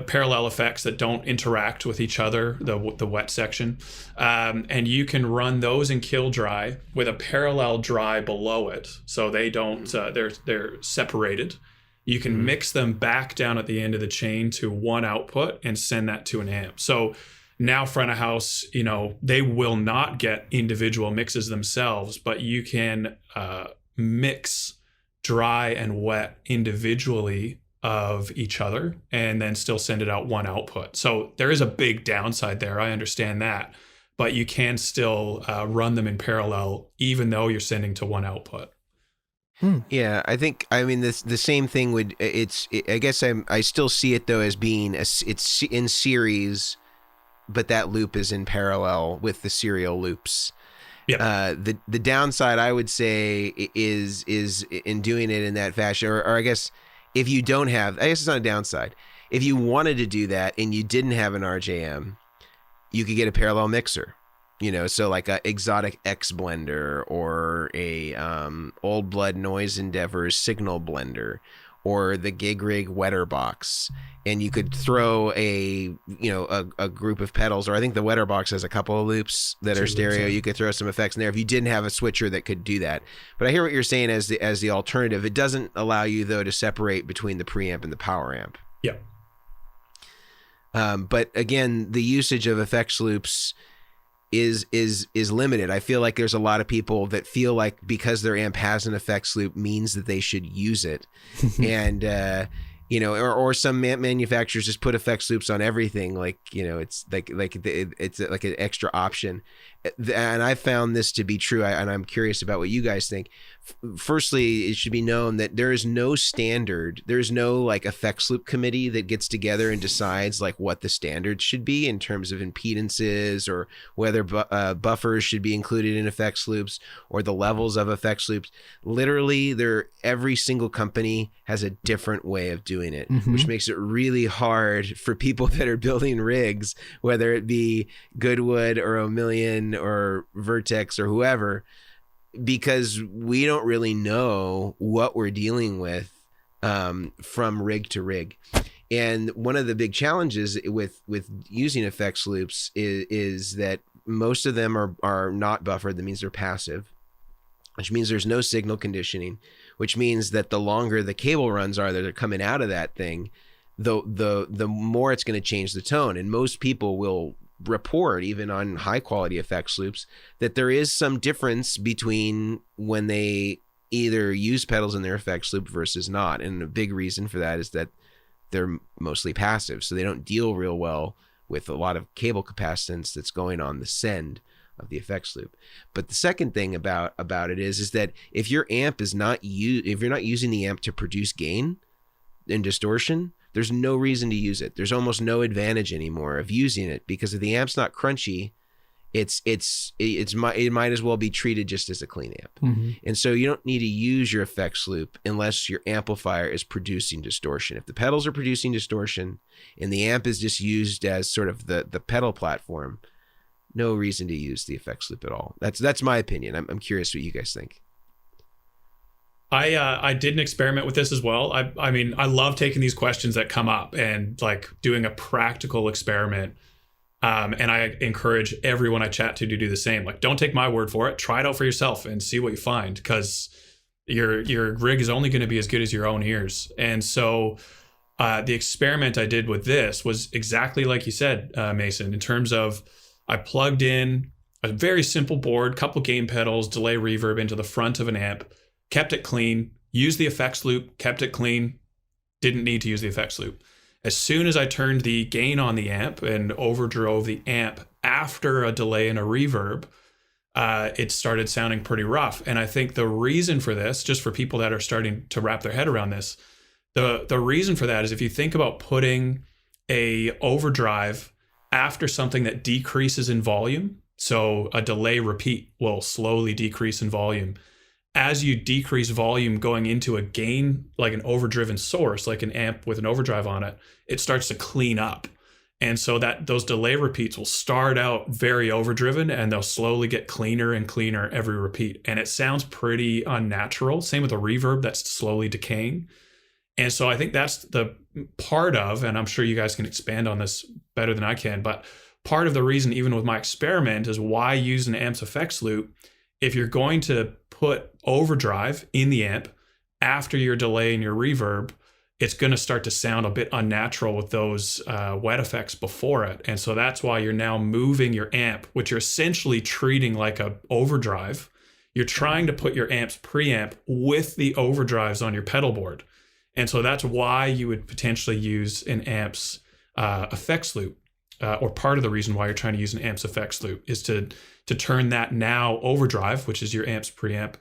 parallel effects that don't interact with each other, the wet section. And you can run those in kill dry with a parallel dry below it. So they don't, they're separated. You can mix them back down at the end of the chain to one output and send that to an amp. So now front of house, they will not get individual mixes themselves, but you can mix dry and wet individually of each other and then still send it out one output. So there is a big downside there. I understand that, but you can still run them in parallel, even though you're sending to one output. Yeah, I mean, the same thing would, I guess I still see it though as being, it's in series, but that loop is in parallel with the serial loops. Yeah. The downside I would say is in doing it in that fashion, or I guess if you don't have, I guess it's not a downside. If you wanted to do that and you didn't have an RJM, you could get a parallel mixer. So like a Exotic X blender or a Old Blood Noise Endeavor's Signal blender or the Gig Rig Wetter box, and you could throw a group of pedals, or I think the Wetter box has a couple of loops that are stereo. You could throw some effects in there if you didn't have a switcher that could do that. But I hear what you're saying as the alternative. It doesn't allow you though to separate between the preamp and the power amp. Yeah. But again, the usage of effects loops is limited. I feel like there's a lot of people that feel like because their amp has an effects loop means that they should use it. And or some manufacturers just put effects loops on everything, like it's it's like an extra option. And I found this to be true, and I'm curious about what you guys think. Firstly, it should be known that there is no standard. There's no like effects loop committee that gets together and decides like what the standards should be in terms of impedances, or whether buffers should be included in effects loops, or the levels of effects loops. Literally, every single company has a different way of doing it, which makes it really hard for people that are building rigs, whether it be Goodwood or Omilion or Vertex or whoever, because we don't really know what we're dealing with from rig to rig. And one of the big challenges with using effects loops is that most of them are not buffered. That means they're passive, which means there's no signal conditioning, which means that the longer the cable runs are that are coming out of that thing, the more it's going to change the tone. And most people will report, even on high quality effects loops, that there is some difference between when they either use pedals in their effects loop versus not. And a big reason for that is that they're mostly passive, so they don't deal real well with a lot of cable capacitance that's going on the send of the effects loop. But the second thing about it is that if your amp is if you're not using the amp to produce gain and distortion, there's no reason to use it. There's almost no advantage anymore of using it, because if the amp's not crunchy, it might as well be treated just as a clean amp. And so you don't need to use your effects loop unless your amplifier is producing distortion. If the pedals are producing distortion and the amp is just used as sort of the pedal platform, no reason to use the effects loop at all. That's my opinion. I'm curious what you guys think. I did an experiment with this as well. I mean, I love taking these questions that come up and like doing a practical experiment. And I encourage everyone I chat to do the same. Like, don't take my word for it. Try it out for yourself and see what you find, because your rig is only going to be as good as your own ears. And so the experiment I did with this was exactly like you said, Mason, in terms of I plugged in a very simple board, couple gain pedals, delay, reverb into the front of an amp, kept it clean, used the effects loop, kept it clean, didn't need to use the effects loop. As soon as I turned the gain on the amp and overdrove the amp after a delay and a reverb, it started sounding pretty rough. And I think the reason for this, just for people that are starting to wrap their head around this, the reason for that is if you think about putting a overdrive after something that decreases in volume, so a delay repeat will slowly decrease in volume. As you decrease volume going into a gain, like an overdriven source, like an amp with an overdrive on it, it starts to clean up. And so that those delay repeats will start out very overdriven and they'll slowly get cleaner and cleaner every repeat. And it sounds pretty unnatural. Same with a reverb that's slowly decaying. And so I think that's the part of, and I'm sure you guys can expand on this better than I can, but part of the reason, even with my experiment, is why use an amp's effects loop. If you're going to put overdrive in the amp after your delay and your reverb, it's going to start to sound a bit unnatural with those wet effects before it. And so that's why you're now moving your amp, which you're essentially treating like a overdrive. You're trying to put your amp's preamp with the overdrives on your pedal board. And so that's why you would potentially use an amp's effects loop, or part of the reason why you're trying to use an amp's effects loop is to turn that now overdrive, which is your amp's preamp,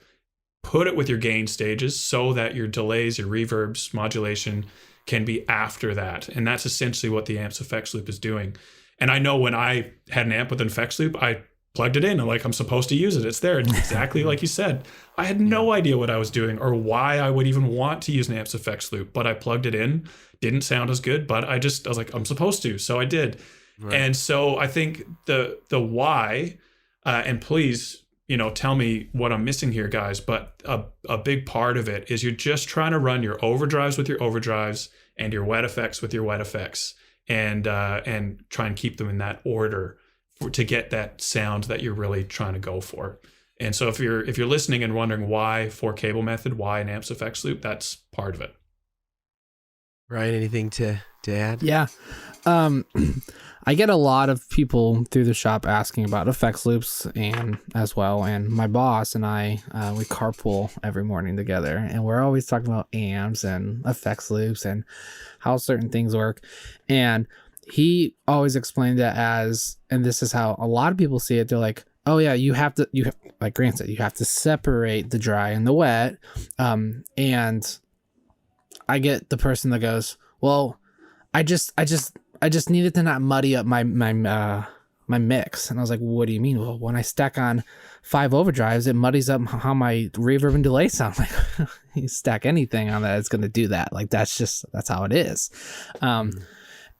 put it with your gain stages so that your delays, your reverbs, modulation can be after that. And that's essentially what the amp's effects loop is doing. And I know when I had an amp with an effects loop, I plugged it in and like, I'm supposed to use it. It's there. It's exactly like you said. I had no idea what I was doing or why I would even want to use an amp's effects loop, but I plugged it in. Didn't sound as good, but I was like, I'm supposed to. So I did. Right. And so I think the why, and please, tell me what I'm missing here, guys, but a big part of it is you're just trying to run your overdrives with your overdrives and your wet effects with your wet effects, and try and keep them in that order to get that sound that you're really trying to go for. And so if you're listening and wondering why 4-cable method, why an amps effects loop, that's part of it. Ryan, anything to add? Yeah. I get a lot of people through the shop asking about effects loops and as well. And my boss and I, we carpool every morning together, and we're always talking about amps and effects loops and how certain things work. And he always explained it as, and this is how a lot of people see it. They're like, oh yeah, like Grant said, you have to separate the dry and the wet. And I get the person that goes, well, I just needed to not muddy up my mix. And I was like, what do you mean? Well, when I stack on 5 overdrives, it muddies up how my reverb and delay sound. Like, you stack anything on that, it's going to do that. Like, that's how it is.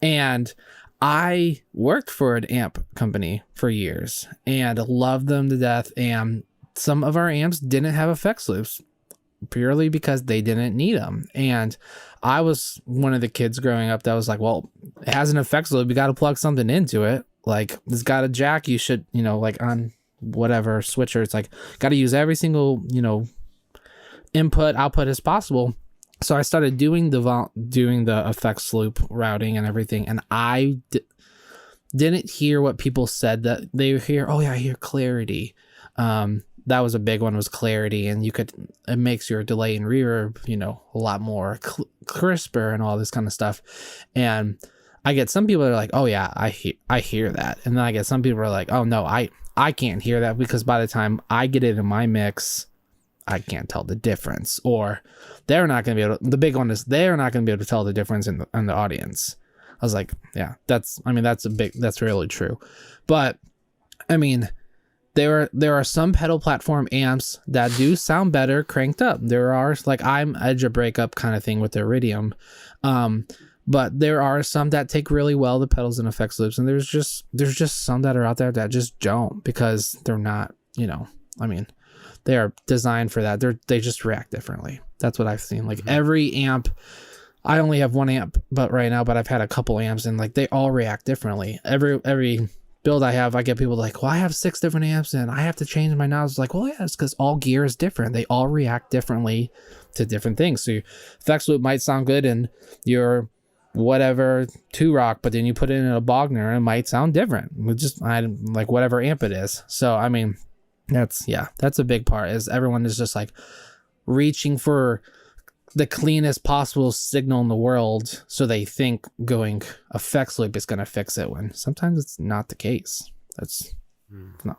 And I worked for an amp company for years and loved them to death. And some of our amps didn't have effects loops purely because they didn't need them. And I was one of the kids growing up that was like, well, it has an effects loop. You got to plug something into it. Like, it's got a jack. You should, like on whatever switcher, it's like, got to use every single, input, output as possible. So I started doing the effects loop routing and everything, and I didn't hear what people said that they hear. Oh yeah, I hear clarity. That was a big one, was clarity, and it makes your delay and reverb, a lot more crisper and all this kind of stuff. And I get some people that are like, oh yeah, I hear that, and then I get some people who are like, oh no, I can't hear that, because by the time I get it in my mix, I can't tell the difference. Or they're not going to be able to, the big one is they're not going to be able to tell the difference in the audience. I was like, yeah, that's really true. But I mean, there are some pedal platform amps that do sound better cranked up. There are, like, I'm edge of breakup kind of thing with the Iridium. But there are some that take really well the pedals and effects loops, and there's just some that are out there that just don't, because they're not, they are designed for that. They just react differently. That's what I've seen. Like, every amp, I only have one amp, but I've had a couple amps, and like, they all react differently. Every build I have, I get people like, well, I have 6 different amps and I have to change my knobs. Like, well, yeah, it's because all gear is different. They all react differently to different things. So your effects loop might sound good in your whatever 2-rock, but then you put it in a Bogner and it might sound different. Like whatever amp it is. So I mean, that's a big part, is everyone is just like reaching for the cleanest possible signal in the world, so they think going effects loop is going to fix it, when sometimes it's not the case. That's not,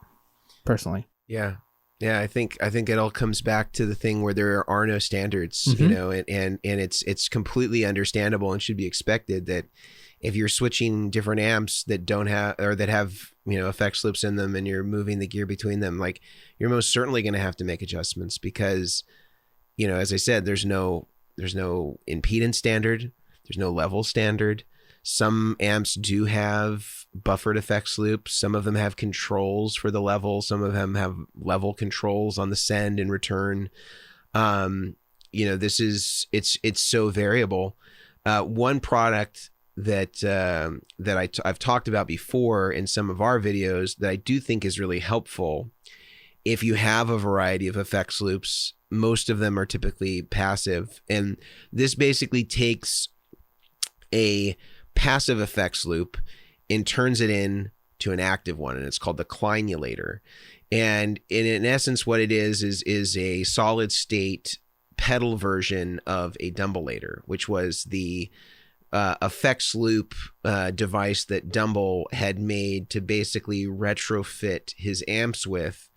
personally. Yeah. I think it all comes back to the thing where there are no standards, and it's completely understandable and should be expected that if you're switching different amps that don't have, or that have, effects loops in them, and you're moving the gear between them, like, you're most certainly going to have to make adjustments, because, as I said, there's no impedance standard. There's no level standard. Some amps do have buffered effects loops. Some of them have controls for the level. Some of them have level controls on the send and return. It's so variable. One product that I've talked about before in some of our videos that I do think is really helpful, if you have a variety of effects loops, most of them are typically passive. And this basically takes a passive effects loop and turns it into an active one. And it's called the Cliniulator. And in essence, what it is a solid state pedal version of a Dumbleator, which was the effects loop device that Dumble had made to basically retrofit his amps with,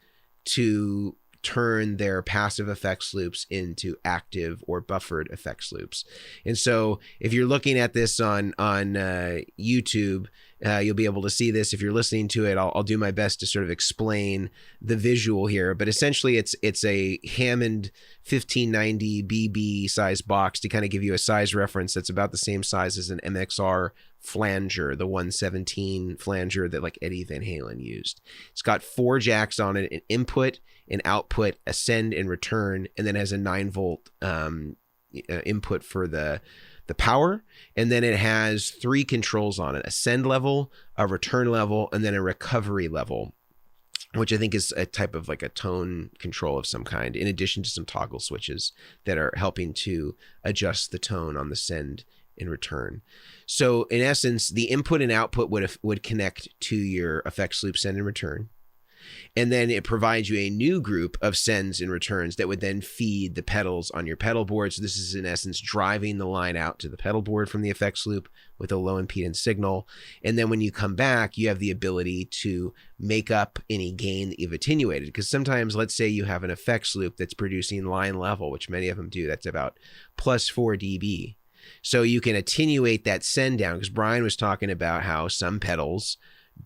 to turn their passive effects loops into active or buffered effects loops. And so if you're looking at this on YouTube, you'll be able to see this. If you're listening to it, I'll do my best to sort of explain the visual here. But essentially, it's a Hammond 1590 BB size box to kind of give you a size reference that's about the same size as an MXR flanger, the 117 flanger that like Eddie Van Halen used. It's got 4 jacks on it, an input, an output, a send and return, and then has a 9-volt input for the power. And then it has 3 controls on it: a send level, a return level, and then a recovery level, which I think is a type of like a tone control of some kind, in addition to some toggle switches that are helping to adjust the tone on the send and return. So in essence, the input and output would connect to your effects loop send and return. And then it provides you a new group of sends and returns that would then feed the pedals on your pedal board. So this is in essence driving the line out to the pedal board from the effects loop with a low impedance signal. And then when you come back, you have the ability to make up any gain that you've attenuated. Because sometimes, let's say you have an effects loop that's producing line level, which many of them do, that's about plus 4 dB. So you can attenuate that send down, because Brian was talking about how some pedals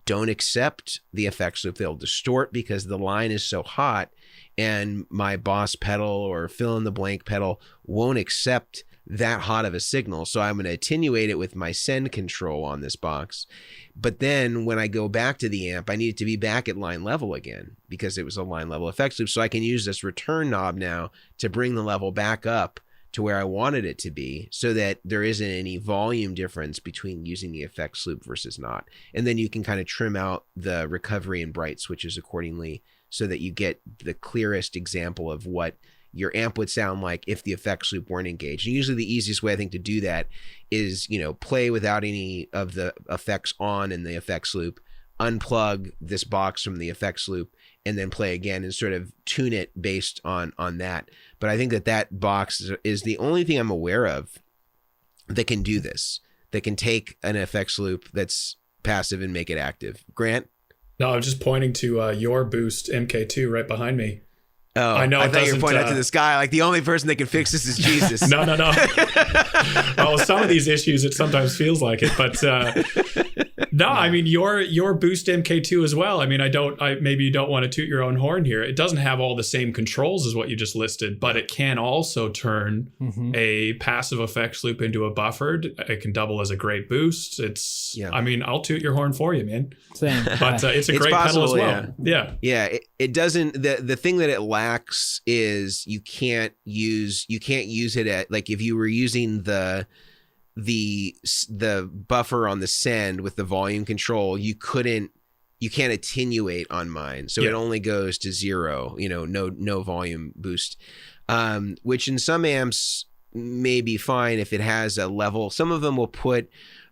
don't accept the effects loop. They'll distort because the line is so hot, and my boss pedal or fill in the blank pedal won't accept that hot of a signal. So I'm going to attenuate it with my send control on this box. But then when I go back to the amp, I need it to be back at line level again, because it was a line level effects loop. So I can use this return knob now to bring the level back up to where I wanted it to be, so that there isn't any volume difference between using the effects loop versus not. And then you can kind of trim out the recovery and bright switches accordingly, so that you get the clearest example of what your amp would sound like if the effects loop weren't engaged. And usually the easiest way, I think, to do that is, play without any of the effects on in the effects loop, unplug this box from the effects loop, and then play again and sort of tune it based on that. But I think that box is the only thing I'm aware of that can do this, that can take an effects loop that's passive and make it active. Grant? No, I'm just pointing to your Boost MK2 right behind me. Oh, I know. I thought you were pointing out to the sky. Like the only person that can fix this is Jesus. No. Well, some of these issues, it sometimes feels like it, but no. I mean, your Boost MK2 as well. I mean, maybe you don't want to toot your own horn here. It doesn't have all the same controls as what you just listed, but it can also turn a passive effects loop into a buffered. It can double as a great boost. I mean, I'll toot your horn for you, man. Same. But it's a great pedal as well. Yeah. It doesn't. The thing that it lacks is you can't use it at, like, if you were using the buffer on the send with the volume control, you can't attenuate on mine. So it only goes to 0, no volume boost, which in some amps may be fine if it has a level. Some of them will put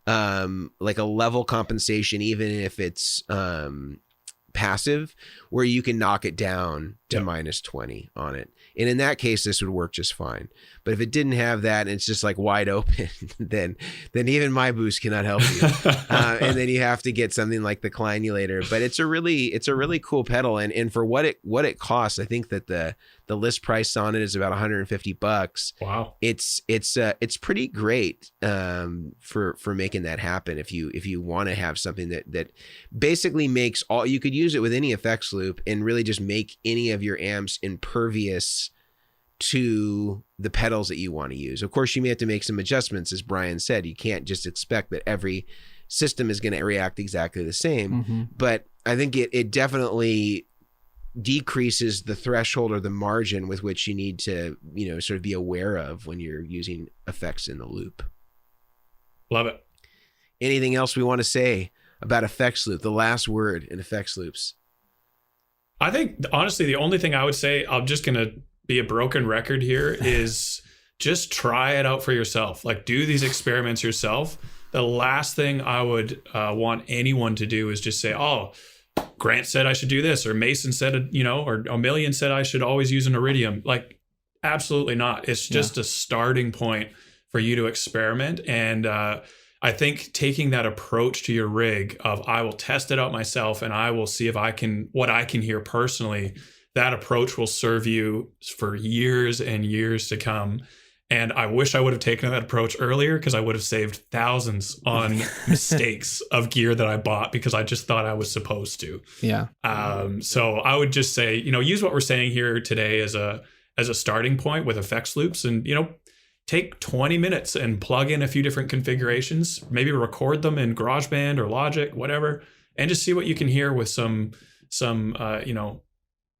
like a level compensation, even if it's passive, where you can knock it down to minus 20 on it. And in that case, this would work just fine. But if it didn't have that and it's just like wide open, then even my boost cannot help you. And then you have to get something like the Cliniulator. But it's a really cool pedal. And for what it costs, I think that the list price on it is about $150. Wow. It's pretty great for making that happen. If you want to have something that basically makes all, you could use it with any effects loop and really just make any of your amps impervious to the pedals that you want to use. Of course, you may have to make some adjustments, as Brian said. You can't just expect that every system is going to react exactly the same. But I think it definitely decreases the threshold or the margin with which you need to, sort of be aware of when you're using effects in the loop. Love it. Anything else we want to say about effects loop? The last word in effects loops. I think, honestly, the only thing I would say, I'm just going to be a broken record here, is just try it out for yourself. Like, do these experiments yourself. The last thing I would want anyone to do is just say, oh, Grant said I should do this, or Mason said, or Omilion said I should always use an Iridium. Like, absolutely not. It's just a starting point for you to experiment. And I think taking that approach to your rig of, I will test it out myself and I will see if what I can hear personally, that approach will serve you for years and years to come. And I wish I would have taken that approach earlier, because I would have saved thousands on mistakes of gear that I bought because I just thought I was supposed to. Yeah. So I would just say, use what we're saying here today as a starting point with effects loops. And, take 20 minutes and plug in a few different configurations, maybe record them in GarageBand or Logic, whatever, and just see what you can hear with some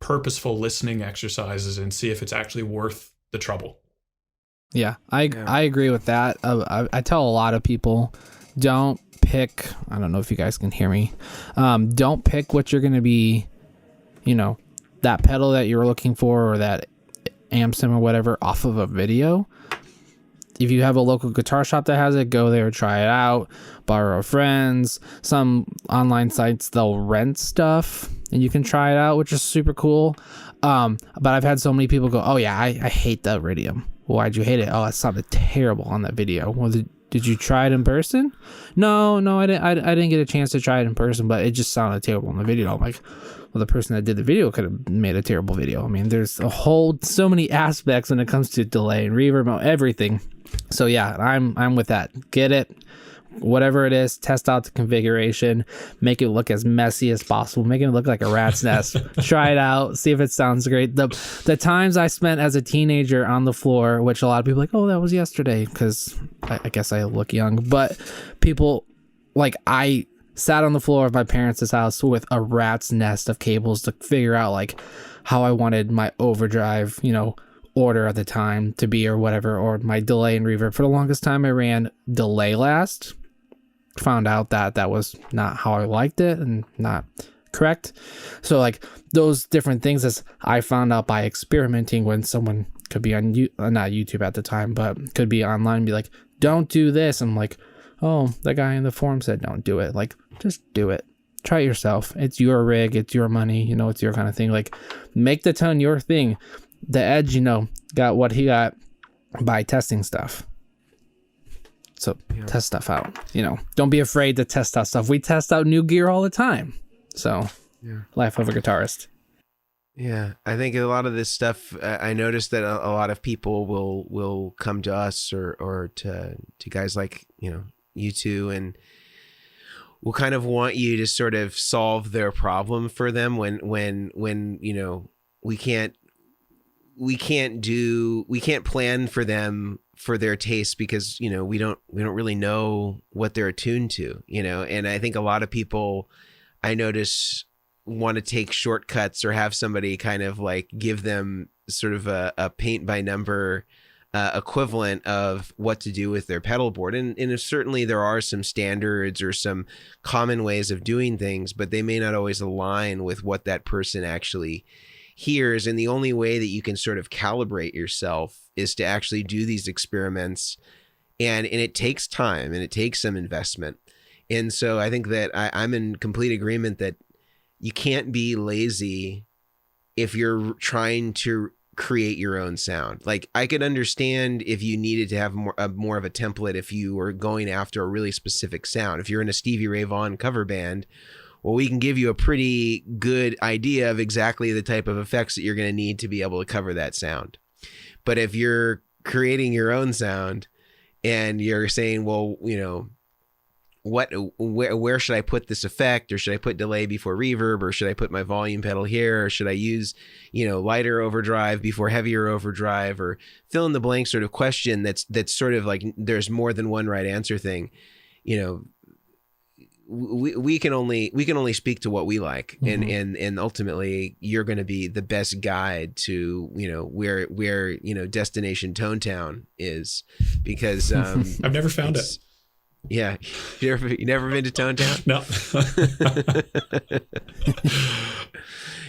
purposeful listening exercises and see if it's actually worth the trouble. Yeah, I agree with that. I tell a lot of people, don't pick, I don't know if you guys can hear me, don't pick what you're going to be, that pedal that you're looking for or that amp sim or whatever off of a video. If you have a local guitar shop that has it, go there, try it out, borrow a friend's. Some online sites, they'll rent stuff and you can try it out, which is super cool. But I've had so many people go, oh yeah, I hate the Iridium. Why'd you hate it? Oh, it sounded terrible on that video. Well, did you try it in person? No, I didn't get a chance to try it in person, but it just sounded terrible on the video. I'm like, well, the person that did the video could have made a terrible video. I mean, there's so many aspects when it comes to delay and reverb, everything. So yeah, I'm with that. Get it, whatever it is, test out the configuration, make it look as messy as possible, make it look like a rat's nest. Try it out, see if it sounds great. The times I spent as a teenager on the floor, which a lot of people are like, oh, that was yesterday, because I guess I look young, but people, like, I sat on the floor of my parents' house with a rat's nest of cables to figure out like how I wanted my overdrive, order at the time to be or whatever, or my delay and reverb. For the longest time I ran delay last. Found out that was not how I liked it and not correct. So like those different things, as I found out by experimenting, when someone could be on not YouTube at the time, but could be online and be like, don't do this. I'm like, oh, the guy in the forum said don't do it. Like, just do it. Try it yourself. It's your rig, it's your money, it's your kind of thing. Like, make the tone your thing. The Edge, got what he got by testing stuff. So test stuff out. Don't be afraid to test out stuff. We test out new gear all the time. So life of a guitarist. Yeah, I think a lot of this stuff, I noticed that a lot of people will come to us or to guys like you two, and will kind of want you to sort of solve their problem for them when we can't plan for them for their taste, because we don't really know what they're attuned to, and I think a lot of people, I notice, want to take shortcuts or have somebody kind of like give them sort of a paint by number equivalent of what to do with their pedal board. And certainly there are some standards or some common ways of doing things, but they may not always align with what that person actually hears. And the only way that you can sort of calibrate yourself is to actually do these experiments. And it takes time and it takes some investment. And so I think that I'm in complete agreement that you can't be lazy if you're trying to create your own sound. Like, I could understand if you needed to have more of a template if you were going after a really specific sound. If you're in a Stevie Ray Vaughan cover band, well, we can give you a pretty good idea of exactly the type of effects that you're going to need to be able to cover that sound. But if you're creating your own sound and you're saying, well, where should I put this effect, or should I put delay before reverb, or should I put my volume pedal here, or should I use lighter overdrive before heavier overdrive, or fill in the blank sort of question that's sort of like there's more than one right answer thing. We can only speak to what we like, mm-hmm. and ultimately you're going to be the best guide to where destination Tone Town is, because I've never found it. Yeah, you never been to Tone Town? No.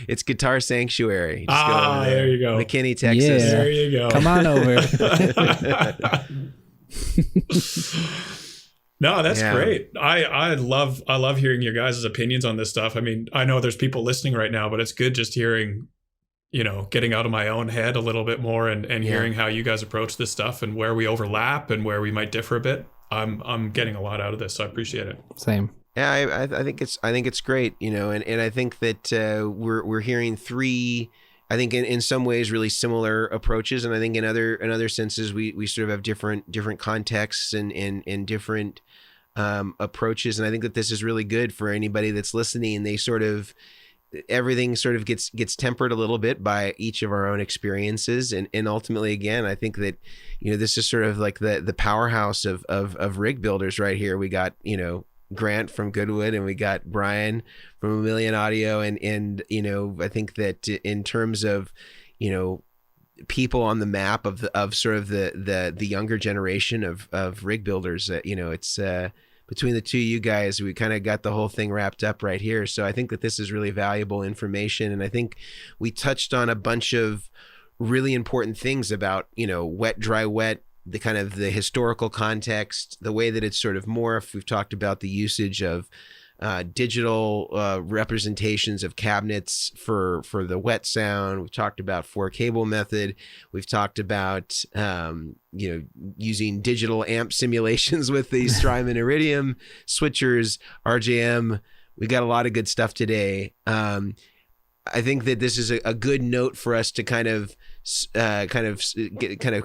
It's Guitar Sanctuary. There you go. McKinney, Texas. Yeah. There you go. Come on over. No, that's great. I love hearing your guys' opinions on this stuff. I mean, I know there's people listening right now, but it's good just hearing, getting out of my own head a little bit more and hearing how you guys approach this stuff and where we overlap and where we might differ a bit. I'm getting a lot out of this, so I appreciate it. Same. Yeah, I think it's great, and I think that we're hearing three, I think in some ways really similar approaches, and I think in other senses we sort of have different contexts and different approaches, and I think that this is really good for anybody that's listening. They sort of everything sort of gets tempered a little bit by each of our own experiences, and ultimately, again, I think that this is sort of like the powerhouse of rig builders right here. We got Grant from Goodwood, and we got Brian from Omilion Audio, and I think that in terms of people on the map of sort of the younger generation of rig builders, it's between the two of you guys, we kind of got the whole thing wrapped up right here. So I think that this is really valuable information. And I think we touched on a bunch of really important things about, wet, dry, wet, the kind of the historical context, the way that it's sort of morphed. We've talked about the usage of digital representations of cabinets for the wet sound. We've talked about 4-cable method. We've talked about using digital amp simulations with the Strymon Iridium switchers, RJM. We got a lot of good stuff today. I think that this is a good note for us to kind of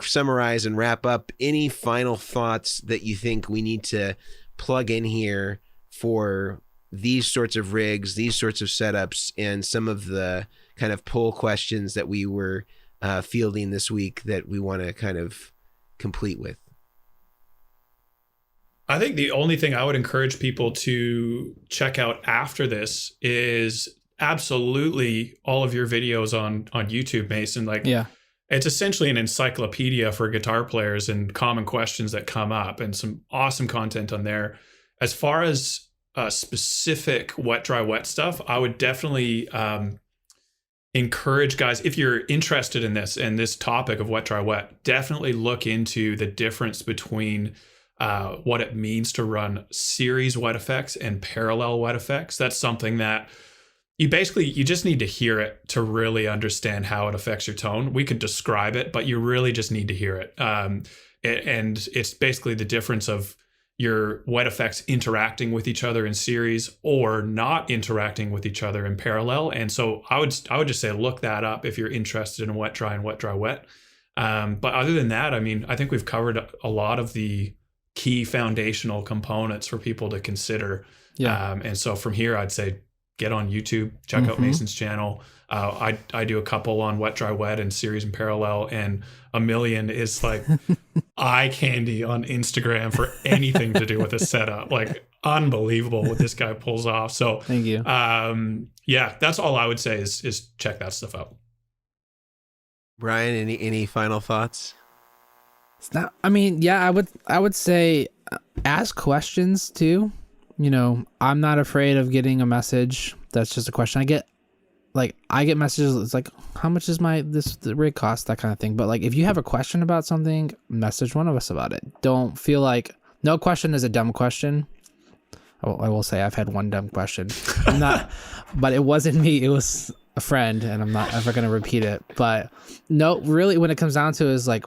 summarize and wrap up. Any final thoughts that you think we need to plug in here for these sorts of rigs, these sorts of setups, and some of the kind of poll questions that we were fielding this week that we want to kind of complete with? I think the only thing I would encourage people to check out after this is absolutely all of your videos on YouTube, Mason. Like, yeah, it's essentially an encyclopedia for guitar players and common questions that come up, and some awesome content on there. As far as specific wet, dry, wet stuff, I would definitely encourage guys, if you're interested in this topic of wet, dry, wet, definitely look into the difference between what it means to run series wet effects and parallel wet effects. That's something that you just need to hear it to really understand how it affects your tone. We could describe it, but you really just need to hear it. And it's basically the difference of your wet effects interacting with each other in series or not interacting with each other in parallel. And so I would just say look that up if you're interested in wet, dry, and wet, dry, wet. But other than that, I mean, I think we've covered a lot of the key foundational components for people to consider. Yeah. And so from here, I'd say get on YouTube, check out Mason's channel. I do a couple on wet, dry, wet, and series and parallel, and Omilion is like eye candy on Instagram for anything to do with a setup. Like, unbelievable what this guy pulls off. So thank you. Yeah, that's all I would say is check that stuff out. Brian, any final thoughts? It's not, I mean, yeah, I would say ask questions too. I'm not afraid of getting a message that's just a question. I get messages. It's like, how much is the rig cost? That kind of thing. But like, if you have a question about something, message one of us about it. Don't feel like no question is a dumb question. I will say I've had one dumb question. But it wasn't me. It was a friend, and I'm not ever going to repeat it. But no, really, when it comes down to it, is like,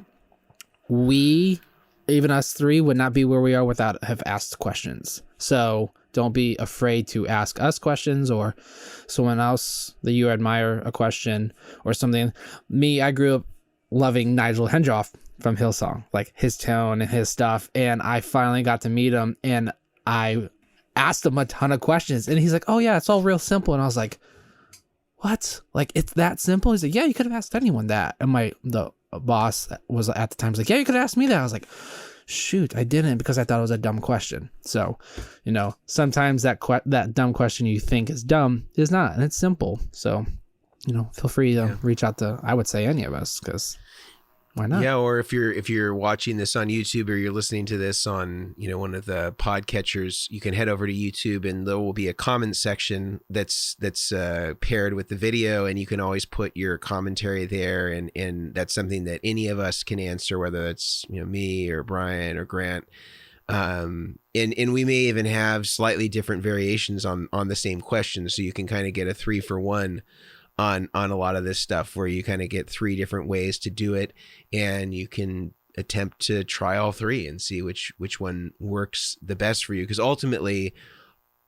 even us three would not be where we are without have asked questions. So don't be afraid to ask us questions or someone else that you admire a question or something. Me, I grew up loving Nigel Hendroff from Hillsong, like his tone and his stuff. And I finally got to meet him, and I asked him a ton of questions, and he's like, oh yeah, it's all real simple. And I was like, what? Like, it's that simple? He's like, yeah, you could have asked anyone that. And the boss was at the time was like, yeah, you could have asked me that. I was like, shoot, I didn't, because I thought it was a dumb question. So, sometimes that dumb question you think is dumb is not, and it's simple. So, feel free to reach out to, I would say, any of us, because why not? Yeah, or if you're watching this on YouTube, or you're listening to this on one of the podcatchers, you can head over to YouTube, and there will be a comment section that's paired with the video, and you can always put your commentary there, and that's something that any of us can answer, whether it's me or Brian or Grant. And we may even have slightly different variations on the same question, so you can kind of get a 3-for-1 on a lot of this stuff, where you kind of get 3 different ways to do it, and you can attempt to try all 3 and see which one works the best for you. Because ultimately,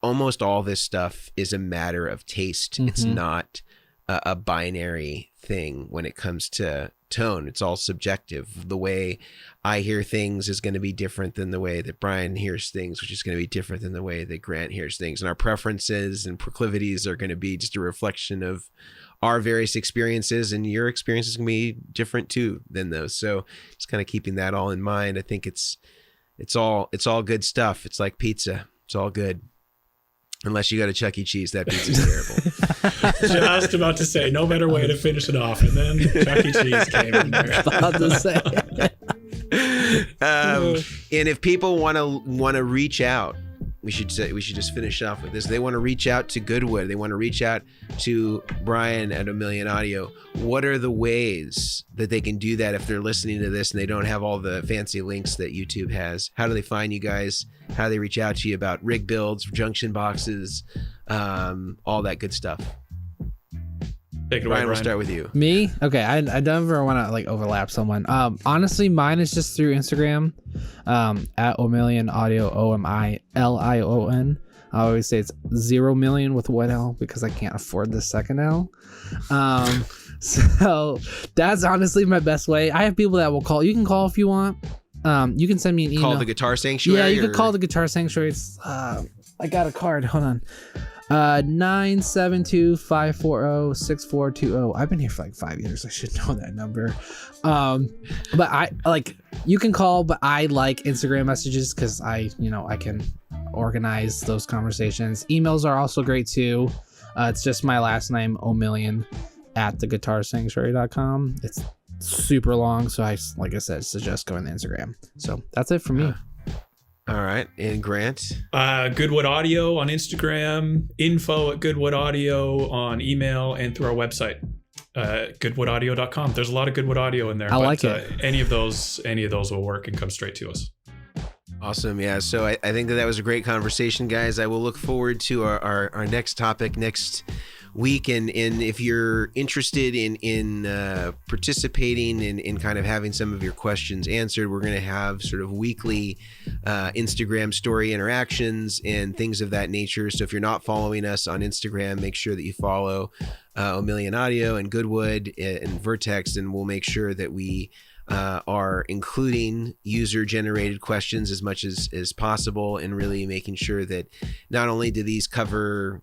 almost all this stuff is a matter of taste. It's not a binary thing when it comes to tone. It's all subjective. The way I hear things is going to be different than the way that Brian hears things, which is going to be different than the way that Grant hears things. And our preferences and proclivities are going to be just a reflection of our various experiences, and your experiences can be different too than those. So just kind of keeping that all in mind. I think it's all good stuff. It's like pizza. It's all good. Unless you go to Chuck E. Cheese, that pizza's terrible. Just about to say, no better way to finish it off. And then Chuck E. Cheese came in there. About to say. And if people want to reach out, we should just finish off with this. They want to reach out to Goodwood. They want to reach out to Brian at Omilion Audio. What are the ways that they can do that if they're listening to this and they don't have all the fancy links that YouTube has? How do they find you guys? How do they reach out to you about rig builds, junction boxes, all that good stuff? Take it away, Brian, we'll start with you. Me? Okay, I don't ever want to like overlap someone. Honestly, mine is just through Instagram, at Omilion Audio, OMILION. I always say it's 0 million with one L because I can't afford the second L. So that's honestly my best way. I have people that will call. You can call if you want. You can send me an email. Call the Guitar Sanctuary? Yeah, you can call the Guitar Sanctuary. It's, I got a card. Hold on. 972-540-6420. I've been here for like 5 years. I should know that number. But I like, you can call, but I like Instagram messages because I can organize those conversations. Emails are also great too. It's just my last name, Omilion, at theguitarsanctuary.com. It's super long, so like I said, suggest going to Instagram. So that's it for me. All right. And Grant? Goodwood Audio on Instagram, info@Goodwood Audio on email, and through our website, goodwoodaudio.com. There's a lot of Goodwood Audio in there. I like it. Any of those will work and come straight to us. Awesome. Yeah. So I think that was a great conversation, guys. I will look forward to our next topic next week. And if you're interested in participating in kind of having some of your questions answered, we're going to have sort of weekly Instagram story interactions and things of that nature. So if you're not following us on Instagram, make sure that you follow Omilion Audio and Goodwood and Vertex, and we'll make sure that we are including user-generated questions as much as possible, and really making sure that not only do these cover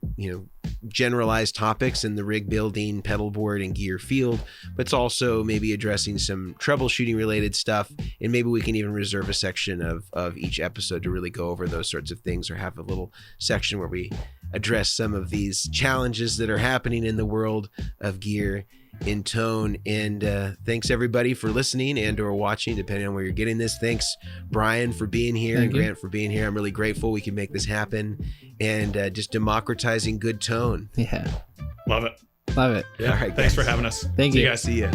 generalized topics in the rig building, pedalboard, and gear field, but it's also maybe addressing some troubleshooting related stuff, and maybe we can even reserve a section of each episode to really go over those sorts of things, or have a little section where we address some of these challenges that are happening in the world of gear in tone. And thanks everybody for listening and or watching, depending on where you're getting this. Thanks Brian for being here. Thank and you. Grant for being here. I'm really grateful we can make this happen, and just democratizing good tone. Yeah. Love it. Love it. Yeah. All right, Thanks guys. for having us. Thank See you. you guys. See ya.